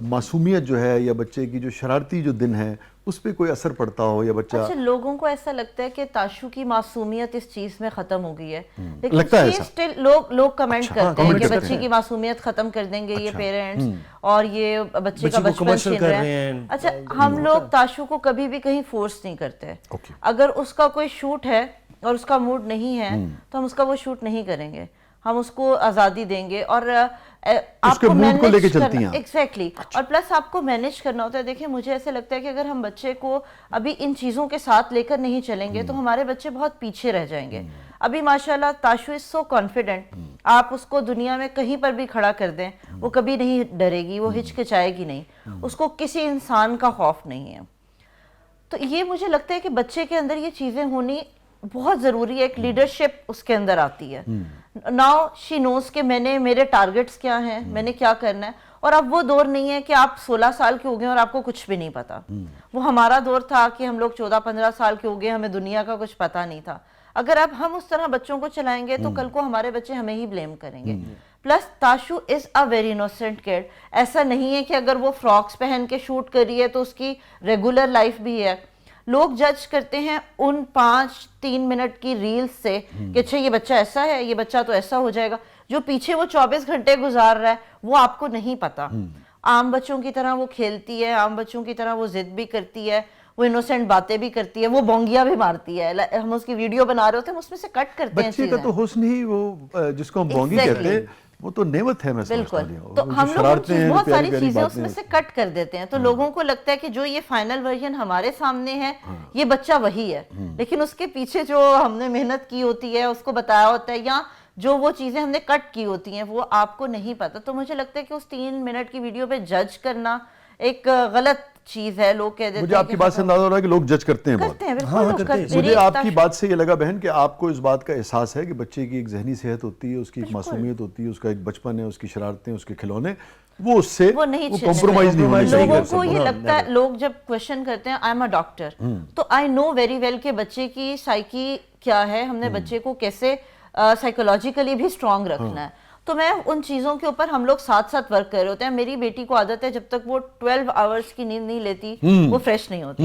معصومیت جو ہے یا بچے کی جو شرارتی جو دن ہے اس پہ کوئی اثر پڑتا ہو, یا بچہ اچھا لوگوں کو ایسا لگتا ہے کہ تاشو کی معصومیت اس چیز میں ختم ہو گئی ہے, لگتا ہے ایسا. لیکن لوگ کمنٹ کرتے ہیں کہ بچے کی معصومیت ختم کر دیں گے یہ پیرنٹس, اور یہ بچے کا بچپن چھین رہے ہیں. اچھا ہم لوگ تاشو کو کبھی بھی کہیں فورس نہیں کرتے. اگر اس کا کوئی شوٹ ہے اور اس کا موڈ نہیں ہے تو ہم اس کا وہ شوٹ نہیں کریں گے, ہم اس کو آزادی دیں گے. اور آپ کو مینیج کرنا, ایگزیکٹلی, اور پلس آپ کو مینیج کرنا ہوتا ہے. دیکھیں مجھے ایسے لگتا ہے کہ اگر ہم بچے کو ابھی ان چیزوں کے ساتھ لے کر نہیں چلیں گے تو ہمارے بچے بہت پیچھے رہ جائیں گے. ابھی ماشاءاللہ تاشو از سو کانفیڈنٹ, آپ اس کو دنیا میں کہیں پر بھی کھڑا کر دیں وہ کبھی نہیں ڈرے گی, وہ ہچکچائے گی نہیں, اس کو کسی انسان کا خوف نہیں ہے. تو یہ مجھے لگتا ہے کہ بچے کے اندر یہ چیزیں ہونی بہت ضروری ہے. ایک لیڈرشپ اس کے اندر آتی ہے. ناؤ شی نوز کہ میرے ٹارگٹس کیا ہیں, میں نے کیا کرنا ہے. اور اب وہ دور نہیں ہے کہ آپ 16 سال کے ہو گئے اور آپ کو کچھ بھی نہیں پتا. وہ ہمارا دور تھا کہ ہم لوگ 14-15 سال کے ہو گئے, ہمیں دنیا کا کچھ پتا نہیں تھا. اگر اب ہم اس طرح بچوں کو چلائیں گے تو کل کو ہمارے بچے ہمیں ہی بلیم کریں گے. Plus Tashu is a very innocent kid. ایسا نہیں ہے کہ اگر وہ فراکس پہن کے شوٹ کر رہی ہے تو اس کی ریگولر لائف بھی ہے. لوگ جج کرتے ہیں ان 5-3 منٹ کی ریلز سے کہ اچھا یہ بچہ ایسا ہے, یہ بچہ تو ایسا ہو جائے گا. جو پیچھے وہ 24 گھنٹے گزار رہا ہے وہ آپ کو نہیں پتا. عام بچوں کی طرح وہ کھیلتی ہے, عام بچوں کی طرح وہ ضد بھی کرتی ہے, وہ انوسینٹ باتیں بھی کرتی ہے, وہ بونگیاں بھی مارتی ہے. ہم اس کی ویڈیو بنا رہے ہوتے ہیں, ہم اس میں سے کٹ کرتے ہیں بچے کا تو حسن ہی وہ جس کو ہم بونگی کہتے ہیں وہ تو نعمت ہے. میں سمجھتا ہوں تو ہم لوگ بہت ساری چیزیں اس میں سے کٹ کر دیتے ہیں. تو لوگوں کو لگتا ہے کہ جو یہ فائنل ورژن ہمارے سامنے ہے یہ بچہ وہی ہے, لیکن اس کے پیچھے جو ہم نے محنت کی ہوتی ہے, اس کو بتایا ہوتا ہے, یا جو وہ چیزیں ہم نے کٹ کی ہوتی ہیں وہ آپ کو نہیں پتا. تو مجھے لگتا ہے کہ اس 3 منٹ کی ویڈیو پہ جج کرنا ایک غلط چیز ہے. لوگ کہہ دیتے ہیں, مجھے آپ کی بات سے اندازہ ہو رہا ہے کہ لوگ جج کرتے ہیں بہت. مجھے آپ کی بات سے یہ لگا بہن کہ آپ کو اس بات کا احساس ہے کہ بچے کی ایک ذہنی صحت ہوتی ہے, اس کی ایک معصومیت ہوتی ہے, اس کا ایک بچپن ہے, اس کی شرارتیں, اس کے کھلونے, وہ اس سے کمپرومائز نہیں ہونا چاہیے. لوگوں کو یہ لگتا ہے, لوگ جب کویشچن کرتے ہیں آئی ایم اے ڈاکٹر, تو آئی نو ویری ویل کہ بچے کی سائیکی کیا ہے, ہم نے بچے کو کیسے سائیکولوجیکلی بھی اسٹرانگ رکھنا ہے. تو میں ان چیزوں کے اوپر ہم لوگ ساتھ ساتھ ورک کر رہے ہوتے ہیں. میری بیٹی کو عادت ہے جب تک وہ 12 آورس کی نیند نہیں لیتی وہ فریش نہیں ہوتی.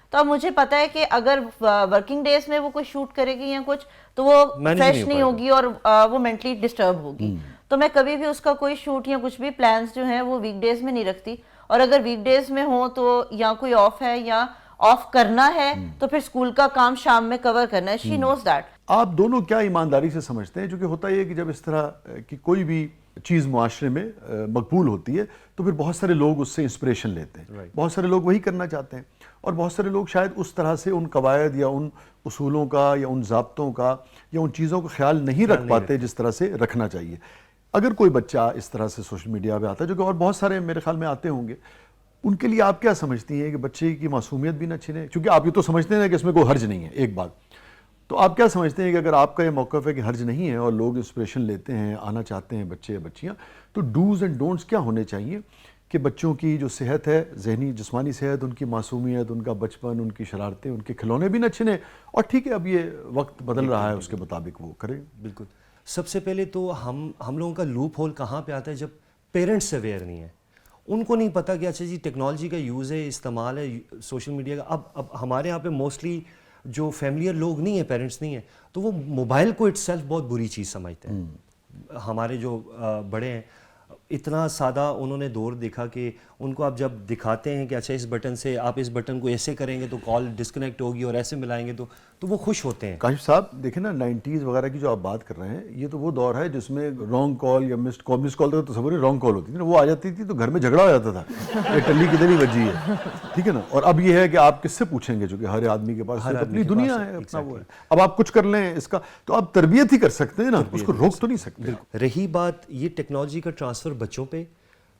تو اب مجھے پتا ہے کہ اگر ورکنگ ڈیز میں وہ کوئی شوٹ کرے گی یا کچھ تو وہ فریش نہیں ہوگی اور وہ مینٹلی ڈسٹرب ہوگی. تو میں کبھی بھی اس کا کوئی شوٹ یا کچھ بھی پلانز جو ہیں وہ ویک ڈیز میں نہیں رکھتی. اور اگر ویک ڈیز میں ہوں تو یا کوئی آف ہے یا آف کرنا ہے تو پھر اسکول کا کام شام میں کور کرنا ہے. شی نوز دیٹ. آپ دونوں کیا ایمانداری سے سمجھتے ہیں؟ چونکہ ہوتا یہ ہے کہ جب اس طرح کی کوئی بھی چیز معاشرے میں مقبول ہوتی ہے تو پھر بہت سارے لوگ اس سے انسپریشن لیتے ہیں, بہت سارے لوگ وہی کرنا چاہتے ہیں, اور بہت سارے لوگ شاید اس طرح سے ان قواعد یا ان اصولوں کا یا ان ضابطوں کا یا ان چیزوں کا خیال نہیں رکھ پاتے جس طرح سے رکھنا چاہیے. اگر کوئی بچہ اس طرح سے سوشل میڈیا پہ آتا ہے, جو کہ اور بہت سارے میرے خیال میں آتے ہوں گے, ان کے لیے آپ کیا سمجھتی ہیں کہ بچے کی معصومیت بھی نہ چھنے؟ چونکہ آپ یہ تو سمجھتے ہیں کہ اس میں کوئی حرج نہیں ہے, ایک بات. تو آپ کیا سمجھتے ہیں کہ اگر آپ کا یہ موقف ہے کہ حرج نہیں ہے اور لوگ انسپریشن لیتے ہیں, آنا چاہتے ہیں بچے یا بچیاں, تو ڈوز اینڈ ڈونٹس کیا ہونے چاہیے کہ بچوں کی جو صحت ہے, ذہنی جسمانی صحت, ان کی معصومیت, ان کا بچپن, ان کی شرارتیں, ان کے کھلونے بھی نہ چھنے, اور ٹھیک ہے اب یہ وقت بدل رہا ہے اس کے مطابق وہ کریں. بالکل. سب سے پہلے تو ہم لوگوں کا لوپ ہول کہاں پہ آتا ہے جب پیرنٹس اویئر نہیں ہیں, ان کو نہیں پتا کہ اچھا جی ٹیکنالوجی کا یوز ہے, استعمال ہے سوشل میڈیا کا. اب ہمارے یہاں پہ موسٹلی جو فیملیئر لوگ نہیں ہیں, پیرنٹس نہیں ہیں, تو وہ موبائل کو اٹ سیلف بہت بری چیز سمجھتے ہیں. ہمارے جو بڑے ہیں اتنا سادہ انہوں نے دور دیکھا کہ ان کو آپ جب دکھاتے ہیں کہ اچھا اس بٹن سے آپ اس بٹن کو ایسے کریں گے تو کال ڈسکنیکٹ ہوگی اور ایسے ملائیں گے تو وہ خوش ہوتے ہیں. کاشف صاحب دیکھیں نا 90s وغیرہ کی جو آپ بات کر رہے ہیں, یہ تو وہ دور ہے جس میں رانگ کال یا مس کال تو تصور ہے رانگ کال ہوتی تھی نا, وہ آ جاتی تھی تو گھر میں جھگڑا ہو جاتا تھا یہ ٹلی کدھر ہی بجی ہے, ٹھیک ہے نا. اور اب یہ ہے کہ آپ کس سے پوچھیں گے, چونکہ ہر آدمی کے پاس اپنی دنیا ہے, اپنا وہ ہے. اب آپ کچھ کر لیں اس کا تو آپ تربیت ہی کر سکتے ہیں نا, اس کو روک تو نہیں سکتے. رہی بات یہ ٹیکنالوجی کا ٹرانسفر بچوں پہ,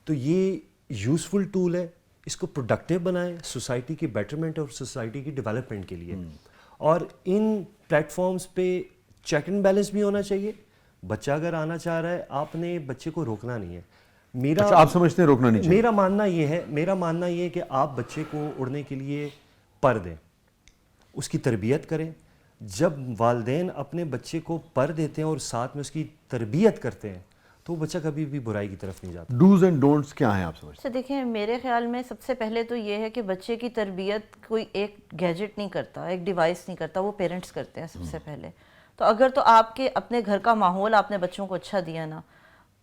تو یہ یوزفل ٹول ہے, اس کو پروڈکٹیو بنائیں سوسائٹی کی بیٹرمنٹ اور سوسائٹی کی ڈیولپمنٹ کے لیے. اور ان پلیٹ فارمز پہ چیک اینڈ بیلنس بھی ہونا چاہیے. بچہ اگر آنا چاہ رہا ہے آپ نے بچے کو روکنا نہیں ہے. اچھا آپ سمجھتے ہیں روکنا نہیں چاہیے؟ میرا ماننا یہ ہے کہ آپ بچے کو اڑنے کے لیے پر دیں, اس کی تربیت کریں. جب والدین اپنے بچے کو پر دیتے ہیں اور ساتھ میں اس کی تربیت کرتے ہیں تو وہ بچہ کبھی بھی برائی کی طرف نہیں جاتا. ڈوز اینڈ ڈونٹس کیا ہیں آپ سمجھتے ہیں؟ دیکھیں میرے خیال میں سب سے پہلے تو یہ ہے کہ بچے کی تربیت کوئی ایک گیجٹ نہیں کرتا, ایک ڈیوائس نہیں کرتا, وہ پیرنٹس کرتے ہیں سب سے پہلے. تو اگر تو آپ کے اپنے گھر کا ماحول آپ نے بچوں کو اچھا دیا نا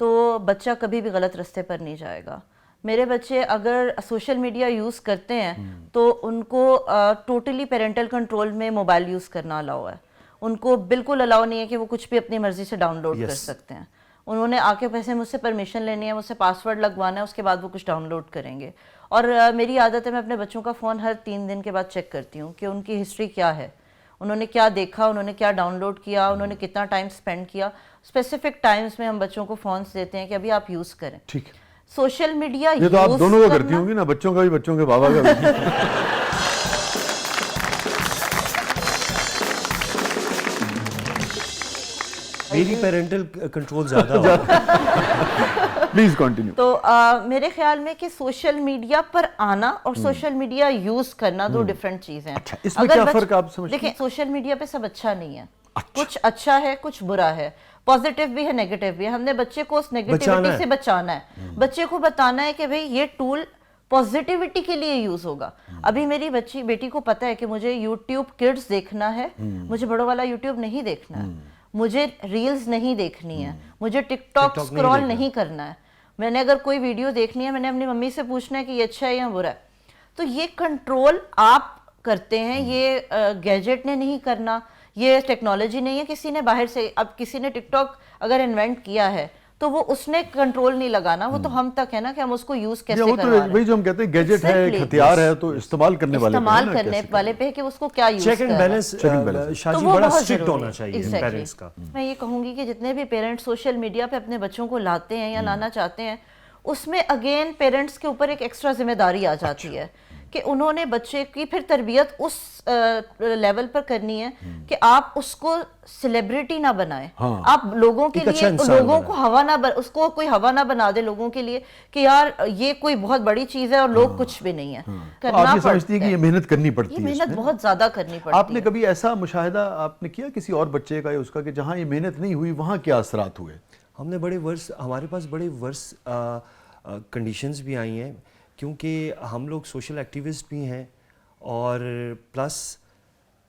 تو بچہ کبھی بھی غلط راستے پر نہیں جائے گا. میرے بچے اگر سوشل میڈیا یوز کرتے ہیں تو ان کو ٹوٹلی پیرنٹل کنٹرول میں موبائل یوز کرنا الاؤ ہے. ان کو بالکل الاؤ نہیں ہے کہ وہ کچھ بھی اپنی مرضی سے ڈاؤن لوڈ کر سکتے ہیں. انہوں نے آ کے پیسے مجھ سے پرمیشن لینی ہے, مجھ سے پاس ورڈ لگوانا ہے, اس کے بعد وہ کچھ ڈاؤن لوڈ کریں گے. اور میری عادت ہے میں اپنے بچوں کا فون ہر 3 دن کے بعد چیک کرتی ہوں کہ ان کی ہسٹری کیا ہے, انہوں نے کیا دیکھا, انہوں نے کیا ڈاؤن لوڈ کیا, انہوں نے کتنا ٹائم سپینڈ کیا. اسپیسیفک ٹائمز میں ہم بچوں کو فونس دیتے ہیں کہ ابھی آپ یوز کریں. ٹھیک ہے, سوشل میڈیا یہ تو آپ دونوں کا کرتی ہوں گی نا, بچوں کا بھی بچوں کے بابا کا بھی. میری پیرنٹل کنٹرول زیادہ ہوگا. Please continue. تو میرے خیال میں کہ سوشل میڈیا پر آنا اور سوشل میڈیا یوز کرنا دو ڈفرنٹ چیزیں ہیں. اس میں کیا فرق آپ سمجھتے ہیں؟ دیکھیں سوشل میڈیا پہ سب اچھا نہیں ہے, کچھ اچھا ہے کچھ برا ہے, پازیٹیو بھی ہے نیگیٹو بھی ہے. ہم نے بچے کو اس نیگیٹیوٹی سے بچانا ہے, بچے کو بتانا ہے کہ بھئی یہ ٹول پازیٹیوٹی کے لیے یوز ہوگا. ابھی میری بیٹی کو پتا ہے کہ مجھے یوٹیوب کڈز دیکھنا ہے, مجھے بڑوں والا یوٹیوب نہیں دیکھنا ہے, مجھے ریلز نہیں دیکھنی ہے, مجھے ٹک ٹاک اسکرول نہیں کرنا ہے. میں نے اگر کوئی ویڈیو دیکھنی ہے میں نے اپنی ممی سے پوچھنا ہے کہ یہ اچھا ہے یا برا ہے. تو یہ کنٹرول آپ کرتے ہیں, یہ گیجٹ نے نہیں کرنا, یہ ٹیکنالوجی نہیں ہے کسی نے باہر سے. اب کسی نے ٹک ٹاک اگر انوینٹ کیا ہے تو وہ اس نے کنٹرول نہیں لگانا, وہ تو ہم تک ہے نا کہ ہم اس کو یوز کیسے کروا رہے ہیں. وہی جو ہم کہتے ہیں گیجٹ ہے, ایک ہتھیار ہے, تو استعمال کرنے والے پہ کہ اس کو کیا یوز چیک اینڈ بیلنس شاہ جی بڑا اسٹرکٹ ہونا چاہیے پیرنٹس کا. میں یہ کہوں گی کہ جتنے بھی پیرنٹس سوشل میڈیا پہ اپنے بچوں کو لاتے ہیں یا لانا چاہتے ہیں, اس میں اگین پیرنٹس کے اوپر ایک ایکسٹرا ذمہ داری آ جاتی ہے کہ انہوں نے بچے کی پھر تربیت اس لیول پر کرنی ہے کہ آپ اس کو سیلیبریٹی نہ بنائیں, آپ لوگوں کے لیے لوگوں کو ہوا نہ اس کو کوئی ہوا نہ بنا دے لوگوں کے لیے کہ یار یہ کوئی بہت بڑی چیز ہے اور لوگ کچھ بھی نہیں ہے. آپ یہ سمجھتی ہیں کہ یہ محنت کرنی پڑتی ہے, محنت بہت زیادہ کرنی پڑتی ہے. آپ نے کبھی ایسا مشاہدہ آپ نے کیا کسی اور بچے کا یا اس کا کہ جہاں یہ محنت نہیں ہوئی وہاں کیا اثرات ہوئے؟ ہم نے ہمارے پاس بڑے ورس کنڈیشنز بھی آئی ہیں کیونکہ ہم لوگ سوشل ایکٹیوسٹ بھی ہیں, اور پلس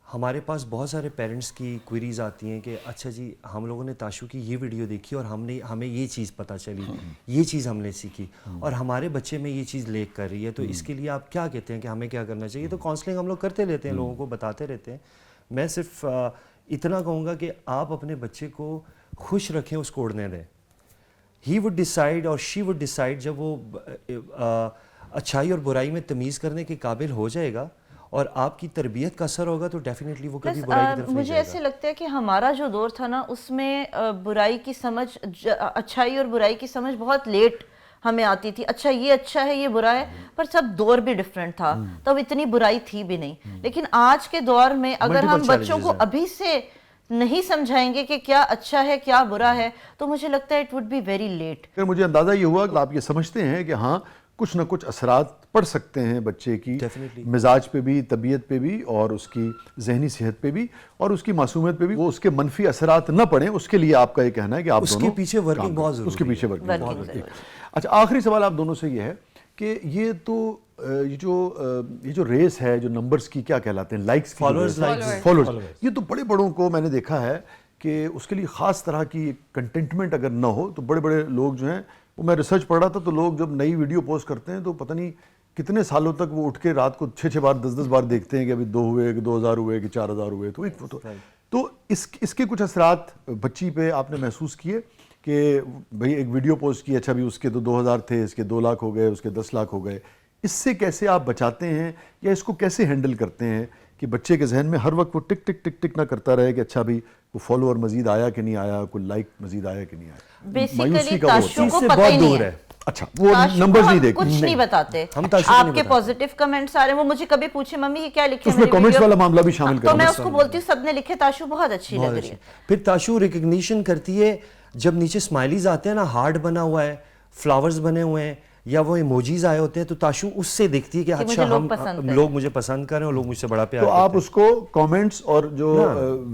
ہمارے پاس بہت سارے پیرنٹس کی کوئریز آتی ہیں کہ اچھا جی ہم لوگوں نے تاشو کی یہ ویڈیو دیکھی اور ہمیں یہ چیز پتہ چلی, یہ چیز ہم نے سیکھی اور ہمارے بچے میں یہ چیز لیک کر رہی ہے, تو اس کے لیے آپ کیا کہتے ہیں کہ ہمیں کیا کرنا چاہیے؟ تو کاؤنسلنگ ہم لوگ کرتے رہتے ہیں, لوگوں کو بتاتے رہتے ہیں. میں صرف اتنا کہوں گا کہ آپ اپنے بچے کو خوش رکھیں, اس کو اڑنے دیں. ہی وڈ ڈیسائیڈ اور شی وڈ ڈیسائیڈ, جب وہ اچھائی اور برائی میں تمیز کرنے کے قابل ہو جائے گا اور آپ کی تربیت کا اثر ہوگا تو ڈیفینیٹلی وہ کبھی برائی کی طرف نہیں مجھے جائے گا. ایسے لگتا ہے کہ ہمارا جو دور تھا نا اس میں برائی کی سمجھ, اچھائی اور برائی کی سمجھ بہت لیٹ ہمیں آتی تھی. اچھا ہے یہ برا ہے, پر سب دور بھی ڈیفرنٹ تھا, تب اتنی برائی تھی بھی نہیں. لیکن آج کے دور میں اگر ہم بچوں کو ابھی سے نہیں سمجھائیں گے کہ کیا اچھا ہے کیا برا ہے تو مجھے لگتا ہے it would be very late. مجھے اندازہ یہ ہوا کہ آپ یہ سمجھتے ہیں کہ ہاں کچھ نہ کچھ اثرات پڑ سکتے ہیں بچے کی مزاج پہ بھی, طبیعت پہ بھی, اور اس کی ذہنی صحت پہ بھی, اور اس کی معصومیت پہ بھی. وہ اس کے منفی اثرات نہ پڑیں, اس کے لیے آپ کا یہ کہنا ہے کہ آپ اس کے پیچھے ورکنگ بہت ضروری ہے. اچھا آخری سوال آپ دونوں سے یہ ہے کہ یہ تو یہ جو ریس ہے جو نمبرز کی کیا کہلاتے ہیں لائکس کی فالوورز یہ تو بڑے بڑوں کو میں نے دیکھا ہے کہ اس کے لیے خاص طرح کی کنٹینٹمنٹ اگر نہ ہو تو بڑے بڑے لوگ جو ہیں وہ میں ریسرچ پڑھ رہا تھا تو لوگ جب نئی ویڈیو پوسٹ کرتے ہیں تو پتہ نہیں کتنے سالوں تک وہ اٹھ کے رات کو 6 بار 10 بار دیکھتے ہیں کہ ابھی 2 ہوئے کہ 2000 ہوئے کہ 4000 ہوئے تو ایک تو اس کے کچھ اثرات بچی پہ آپ نے محسوس کیے کہ بھئی ایک ویڈیو پوسٹ کی اچھا بھی اس کے تو 2000 تھے اس کے 2 لاکھ ہو گئے اس کے 10 لاکھ ہو گئے اس سے کیسے آپ بچاتے ہیں یا اس کو کیسے ہینڈل کرتے ہیں کہ بچے کے ذہن میں ہر وقت وہ ٹک ٹک ٹک ٹک نہ کرتا رہے کہ اچھا بھی وہ فالوور مزید آیا کہ نہیں آیا کوئی لائک مزید آیا کہ نہیں آیا بیسیکلی تاشو کو سے پتہ بہت ہی دور نہیں ہے. اچھا وہ نمبرز نہیں دیکھتے کچھ نہیں بتاتے ہم تاشو کو آپ نہیں کے بتاتے. پازیٹیو کمنٹس آ رہے ہیں وہ مجھے کبھی پوچھے ممی یہ کیا لکھے اس میں کمنٹس والا معاملہ بھی شامل تو کریں میں اس کو بولتی ہوں سب نے لکھے تاشو بہت اچھی لگ رہی ہے. پھر تاشو ریکگنیشن کرتی ہے جب نیچے اسمائلیز آتے ہیں نا ہارٹ بنا ہوا ہے فلاورز بنے ہوئے ہیں یا وہ ایموجیز آئے ہوتے ہیں تو تاشو اس سے دیکھتی ہے کہ اچھا لوگ مجھے پسند کر رہے ہیں اور لوگ مجھ سے بڑا پیار تو آپ اس کو کامنٹس اور جو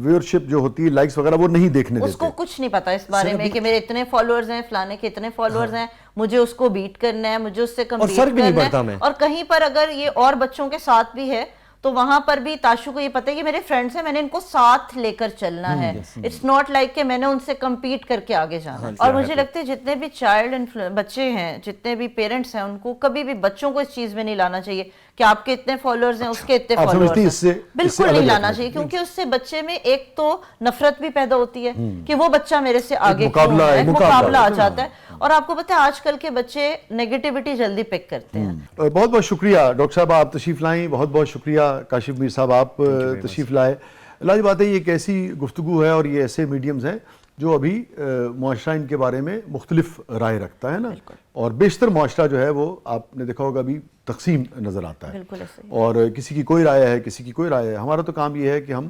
ویورشپ جو ہوتی ہے لائکس وغیرہ وہ نہیں دیکھنے دیتے اس کو کچھ نہیں پتا اس بارے میں کہ میرے اتنے فالوورز ہیں فلانے کے اتنے فالوورز ہیں مجھے اس کو بیٹ کرنا ہے مجھے اس سے کمپیٹ کرنا ہے اور کہیں پر اگر یہ اور بچوں کے ساتھ بھی ہے تو وہاں پر بھی تاشو کو یہ پتہ ہے کہ میرے فرینڈس ہیں میں نے ان کو ساتھ لے کر چلنا ہے اٹس ناٹ لائک کہ میں نے ان سے کمپیٹ کر کے آگے جانا ہے. اور مجھے لگتا ہے جتنے بھی چائلڈ بچے ہیں جتنے بھی پیرنٹس ہیں ان کو کبھی بھی بچوں کو اس چیز میں نہیں لانا چاہیے کہ آپ کے اتنے فالوورز ہیں اس کے اتنے فالوورز ہیں بالکل نہیں لانا چاہیے کیونکہ اس سے بچے میں ایک تو نفرت بھی پیدا ہوتی ہے کہ وہ بچہ میرے سے آگے کیوں ہے مقابلہ آ جاتا ہے اور آپ کو پتہ ہے آج کل کے بچے نیگیٹیوٹی جلدی پک کرتے ہیں. بہت بہت شکریہ ڈاکٹر صاحب آپ تشریف لائیں بہت بہت شکریہ کاشف میر صاحب آپ تشریف لائے. لازم بات ہے یہ ایک ایسی گفتگو ہے اور یہ ایسے میڈیمز ہیں جو ابھی معاشرہ ان کے بارے میں مختلف رائے رکھتا ہے نا اور بیشتر معاشرہ جو ہے وہ آپ نے دیکھا ہوگا ابھی تقسیم نظر آتا ہے اور کسی کی کوئی رائے ہے کسی کی کوئی رائے ہے. ہمارا تو کام یہ ہے کہ ہم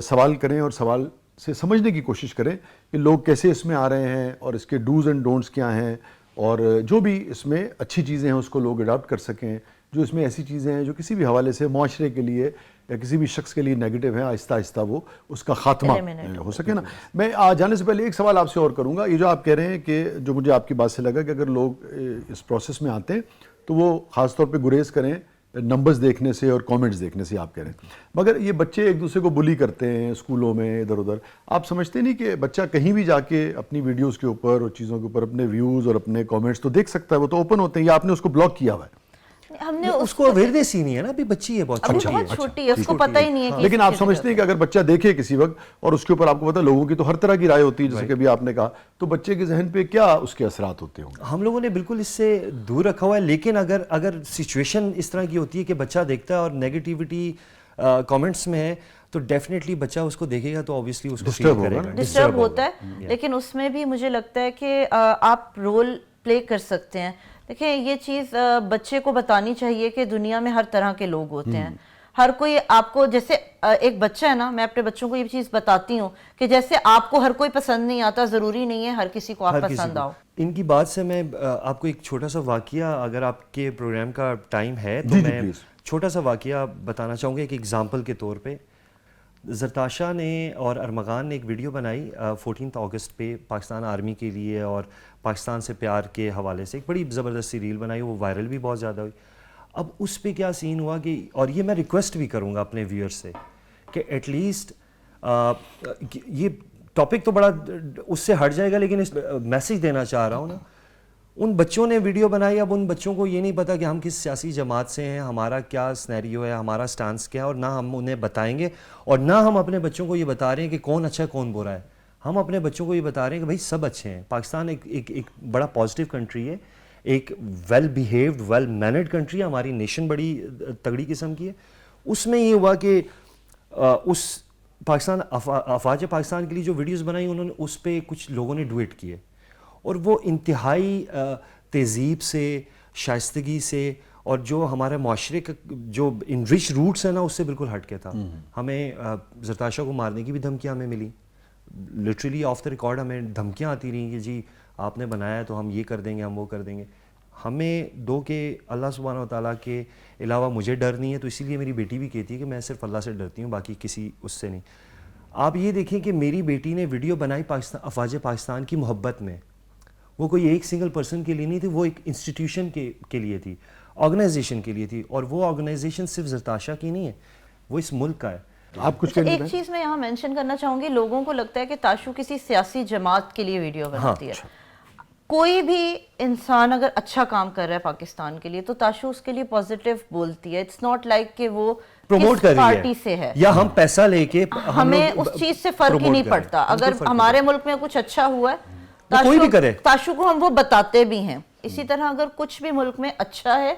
سوال کریں اور سوال سے سمجھنے کی کوشش کریں کہ لوگ کیسے اس میں آ رہے ہیں اور اس کے ڈوز اینڈ ڈونٹس کیا ہیں اور جو بھی اس میں اچھی چیزیں ہیں اس کو لوگ اڈاپٹ کر سکیں جو اس میں ایسی چیزیں ہیں جو کسی بھی حوالے سے معاشرے کے لیے یا کسی بھی شخص کے لیے نیگیٹو ہیں آہستہ آہستہ وہ اس کا خاتمہ ہو سکے نا. میں جانے سے پہلے ایک سوال آپ سے اور کروں گا یہ جو آپ کہہ رہے ہیں کہ جو مجھے آپ کی بات سے لگا کہ اگر لوگ اس پروسیس میں آتے ہیں تو وہ خاص طور پہ گریز کریں نمبرز دیکھنے سے اور کامنٹس دیکھنے سے آپ کہہ رہے ہیں مگر یہ بچے ایک دوسرے کو بلی کرتے ہیں اسکولوں میں ادھر ادھر آپ سمجھتے نہیں کہ بچہ کہیں بھی جا کے اپنی ویڈیوز کے اوپر اور چیزوں کے اوپر اپنے ویوز اور اپنے کامنٹس تو دیکھ سکتا ہے وہ تو اوپن ہوتے ہیں یا آپ نے اس کو بلاک کیا ہوا ہے ہم نے اس کو اویئرنیس ہی نہیں ہے نا ابھی بچی ہے بہت چھوٹی ہے اس کو پتہ ہی نہیں ہے. لیکن آپ سمجھتے ہیں کہ اگر بچہ دیکھے کسی وقت اور اس کے اوپر آپ کو پتہ لوگوں کی تو ہر طرح کی رائے ہوتی ہے جیسے کہ ابھی آپ نے کہا تو بچے کے ذہن پہ کیا اس کے اثرات ہوتے ہوں گے؟ ہم لوگوں نے بالکل اس سے دور رکھا ہوا ہے لیکن اگر سچویشن اس طرح کی ہوتی ہے کہ بچہ دیکھتا ہے اور نیگیٹیوٹی کامنٹس میں ہے تو ڈیفینیٹلی بچہ اس کو دیکھے گا تو اوبیسلی اس کو فیل کرے گا ڈسٹرب ہوتا ہے. لیکن اس میں بھی مجھے لگتا ہے کہ آپ رول پلے کر سکتے ہیں. دیکھیں یہ چیز بچے کو بتانی چاہیے کہ دنیا میں ہر طرح کے لوگ ہوتے ہیں ہر کوئی آپ کو جیسے ایک بچہ ہے نا میں اپنے بچوں کو یہ چیز بتاتی ہوں کہ جیسے آپ کو ہر کوئی پسند نہیں آتا ضروری نہیں ہے ہر کسی کو آپ پسند آؤ. ان کی بات سے میں آپ کو ایک چھوٹا سا واقعہ اگر آپ کے پروگرام کا ٹائم ہے تو میں چھوٹا سا واقعہ بتانا چاہوں گا ایک ایگزامپل کے طور پہ. زرتاشا نے اور ارمغان نے ایک ویڈیو بنائی 14 اگست پہ پاکستان آرمی کے لیے اور پاکستان سے پیار کے حوالے سے ایک بڑی زبردستی ریل بنائی وہ وائرل بھی بہت زیادہ ہوئی. اب اس پہ کیا سین ہوا کہ اور یہ میں ریکویسٹ بھی کروں گا اپنے ویورز سے کہ ایٹ لیسٹ یہ ٹاپک تو بڑا اس سے ہٹ جائے گا لیکن اس میسیج دینا چاہ رہا ہوں نا. ان بچوں نے ویڈیو بنائی اب ان بچوں کو یہ نہیں پتا کہ ہم کس سیاسی جماعت سے ہیں ہمارا کیا سنیریو ہے ہمارا سٹانس کیا ہے اور نہ ہم انہیں بتائیں گے اور نہ ہم اپنے بچوں کو یہ بتا رہے ہیں کہ کون اچھا کون برا ہے. ہم اپنے بچوں کو یہ بتا رہے ہیں کہ بھائی سب اچھے ہیں. پاکستان ایک بڑا پازیٹیو کنٹری ہے ایک ویل بیہیوڈ ویل مینرڈ کنٹری ہے ہماری نیشن بڑی تگڑی قسم کی ہے. اس میں یہ ہوا کہ اس پاکستان افواج پاکستان کے لیے جو ویڈیوز بنائی انہوں نے اس پہ کچھ لوگوں نے ڈویٹ کیے اور وہ انتہائی تہذیب سے شائستگی سے اور جو ہمارے معاشرے کا جو انرچ روٹس ہیں نا اس سے بالکل ہٹ کے تھا. ہمیں زرتاشا کو مارنے کی بھی دھمکیاں ہمیں ملی لٹرلی آف دا ریکارڈ ہمیں دھمکیاں آتی رہیں کہ جی آپ نے بنایا ہے تو ہم یہ کر دیں گے ہم وہ کر دیں گے. ہمیں دو کہ اللہ سبحانہ و تعالیٰ کے علاوہ مجھے ڈر نہیں ہے تو اسی لیے میری بیٹی بھی کہتی ہے کہ میں صرف اللہ سے ڈرتی ہوں باقی کسی اس سے نہیں. آپ یہ دیکھیں کہ میری بیٹی نے ویڈیو بنائی افواج پاکستان کی محبت میں वो कोई एक सिंगल पर्सन के लिए नहीं थी, वो एक इंस्टीट्यूशन के लिए थी, ऑर्गेनाइजेशन के लिए थी, और वो ऑर्गेनाइजेशन सिर्फ जरताशा की नहीं है, वो इस मुल्क का है। आप कुछ कहना एक चीज मैं यहाँ मेंशन करना चाहूंगी, लोगों को लगता है कि ताशु किसी सियासी जमात के लिए वीडियो बनाती है। कोई भी इंसान अगर अच्छा काम कर रहा है पाकिस्तान के लिए तो ताशु उसके लिए पॉजिटिव बोलती है। इट्स नॉट लाइक कि वो प्रमोट किस कर रही पार्टी से है, या हम पैसा लेके हमें उस चीज से फर्क ही नहीं पड़ता। अगर हमारे मुल्क में कुछ अच्छा हुआ है कोई भी करे, ताशु को हम वो बताते भी हैं। इसी तरह अगर कुछ भी मुल्क में अच्छा है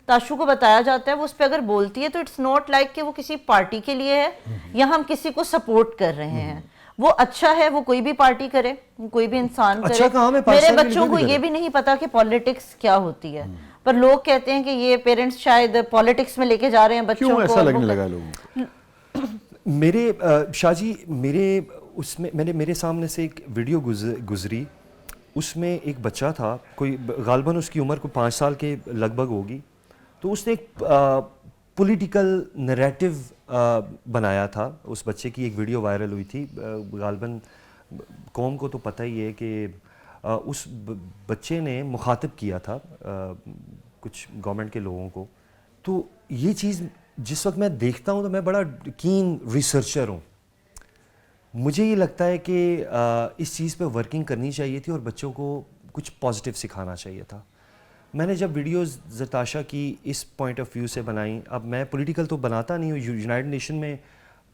ताशु को बताया जाता है, वो उस पर अगर बोलती है तो इट्स नॉट लाइक कि वो किसी पार्टी के लिए है या हम किसी को सपोर्ट कर रहे हैं। वो अच्छा है, वो कोई भी पार्टी करे, कोई भी इंसान करे। अच्छा काम है, मेरे पाकिस्तान के बच्चों लिए को भी ये भी नहीं पता कि पॉलिटिक्स क्या होती है, पर लोग कहते हैं कि ये पेरेंट्स शायद पॉलिटिक्स में लेके जा रहे हैं बच्चों को। क्यों ऐसा लगने लगा लोगों को? मेरे शाह जी, उसमें मेरे सामने से एक वीडियो गुजरी, उसमें एक बच्चा था, कोई गालबन उसकी उम्र को 5 साल के लगभग होगी, तो उसने एक पॉलिटिकल नैरेटिव बनाया था। उस बच्चे की एक वीडियो वायरल हुई थी, गालबन कौम को तो पता ही है कि उस बच्चे ने मुखातिब किया था कुछ गवर्नमेंट के लोगों को। तो ये चीज़ जिस वक्त मैं देखता हूँ तो मैं बड़ा कीन रिसर्चर हूँ, मुझे ये लगता है कि इस चीज़ पे वर्किंग करनी चाहिए थी और बच्चों को कुछ पॉजिटिव सिखाना चाहिए था। मैंने जब वीडियोस जरताशा की इस पॉइंट ऑफ व्यू से बनाई, अब मैं पॉलिटिकल तो बनाता नहीं हूँ, यूनाइटेड नेशन में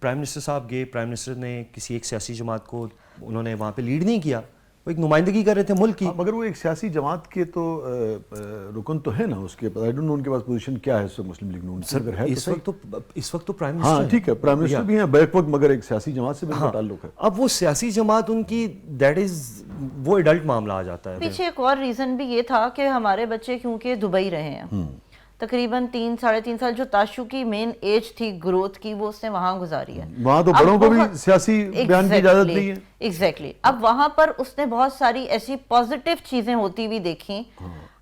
प्राइम मिनिस्टर साहब गए, प्राइम मिनिस्टर ने किसी एक सियासी जमात को उन्होंने वहाँ पे लीड नहीं किया, वो एक नुमाइंदगी कर रहे थे मुल्क की। मगर वो एक सियासी जमात के तो रुकन तो है ना उसके, आई डोंट नो उनके पास पोजीशन क्या है मुस्लिम लीग नून सर, अगर है इस वक्त तो प्राइम हाँ मिनिस्टर ठीक है, प्राइम मिनिस्टर भी हैं बैक वक्त, मगर एक सियासी जमात से भी उनका ताल्लुक है। अब वो सियासी जमात उनकी दैट इज वो एडल्ट मामला आ जाता है। पीछे एक और रीजन भी ये था कि हमारे बच्चे क्योंकि दुबई रहे हैं तकरीबन 3-3.5 साल, जो ताशु की मेन एज थी ग्रोथ की वो उसने वहां गुजारी है। वहाँ तो बड़ों को भी सियासी बयान की इजाजत नहीं है। एग्जैक्टली। अब वहां पर उसने बहुत सारी ऐसी पॉजिटिव चीजें होती हुई देखी।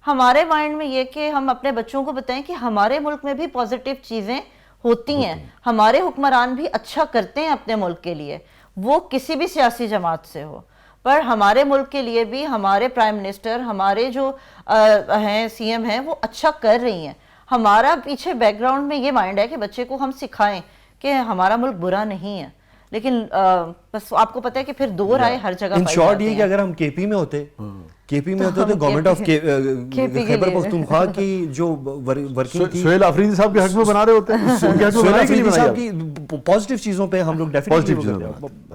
हमारे माइंड में ये कि हम अपने बच्चों को बताएं कि हमारे मुल्क में भी पॉजिटिव चीजें होती हैं, हमारे हुक्मरान भी अच्छा करते हैं अपने मुल्क के लिए, वो किसी भी सियासी जमात से हो। पर हमारे मुल्क के लिए भी हमारे प्राइम मिनिस्टर, हमारे जो हैं सीएम हैं, वो अच्छा कर रही हैं। हमारा पीछे बैकग्राउंड में ये माइंड है कि बच्चे को हम सिखाएं कि हमारा मुल्क बुरा नहीं है, लेकिन बस आपको पता है कि फिर दो राय हर जगह इन शॉर्ट ये कि अगर हम केपी में होते तो गवर्नमेंट ऑफ खैबर पख्तूनख्वा की जो वर्किंग थी सुहेल आफरीदी साहब के हक में बना रहे होते हैं, उनके हक में बनाई कि नहीं बनाई आप? की पॉजिटिव चीजों पे हम लोग डेफिनेटली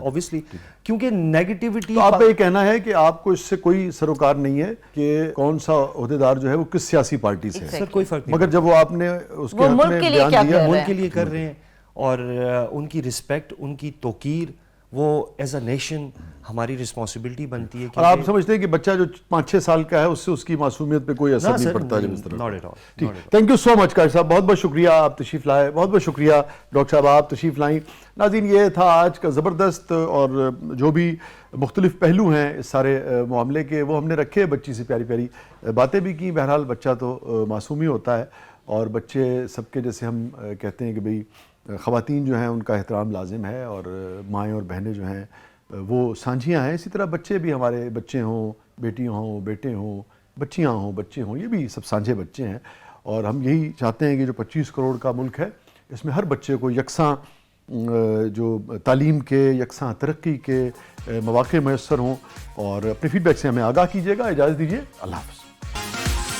ऑब्वियसली, क्योंकि नेगेटिविटी। तो आपका ये कहना है कि आपको इससे कोई सरोकार नहीं है कि कौन सा ओहदेदार जो है वो किस सियासी पार्टी से है? सर कोई फर्क नहीं, मगर जब वो आपने उसके वो हक मुल्क में के लिए बयान क्या दिया, कर मुल्क के लिए कर रहे हैं, और उनकी रिस्पेक्ट, उनकी तोकीर, वो एज अ नेशन हमारी रिस्पॉन्सिबिलिटी बनती है। और आप समझते हैं कि बच्चा जो 5-6 साल का है उससे उसकी मासूमियत पे कोई असर नहीं पड़ता जब इस तरह? Not at all. ठीक, थैंक यू सो मच कारी साहब, बहुत बहुत शुक्रिया आप तशरीफ़ लाए, बहुत बहुत शुक्रिया डॉक्टर साहब आप तशरीफ़ लाई। नाज़रीन, ये था आज का ज़बरदस्त, और जो भी मुख्तलिफ पहलू हैं इस सारे मामले के वो हमने रखे, बच्ची से प्यारी प्यारी बातें भी की। बहरहाल बच्चा तो मासूम ही होता है, और बच्चे सबके जैसे हम कहते हैं कि भाई ख़वातीन जो हैं उनका एहतराम लाजिम है, और माएँ और बहनें जो हैं वो सांझियाँ हैं। इसी तरह बच्चे भी, हमारे बच्चे हों, बेटियाँ हों, बेटे हों, बच्चियाँ हों, बच्चे हों, ये भी सब सांझे बच्चे हैं। और हम यही चाहते हैं कि जो 25 करोड़ का मुल्क है इसमें हर बच्चे को यकसां जो तालीम के, यकसां तरक्की के मौक़े मैसर हों। और अपने फीडबैक से हमें आगाह कीजिएगा। इजाज़त दीजिए, अल्लाह हाफ़िज़।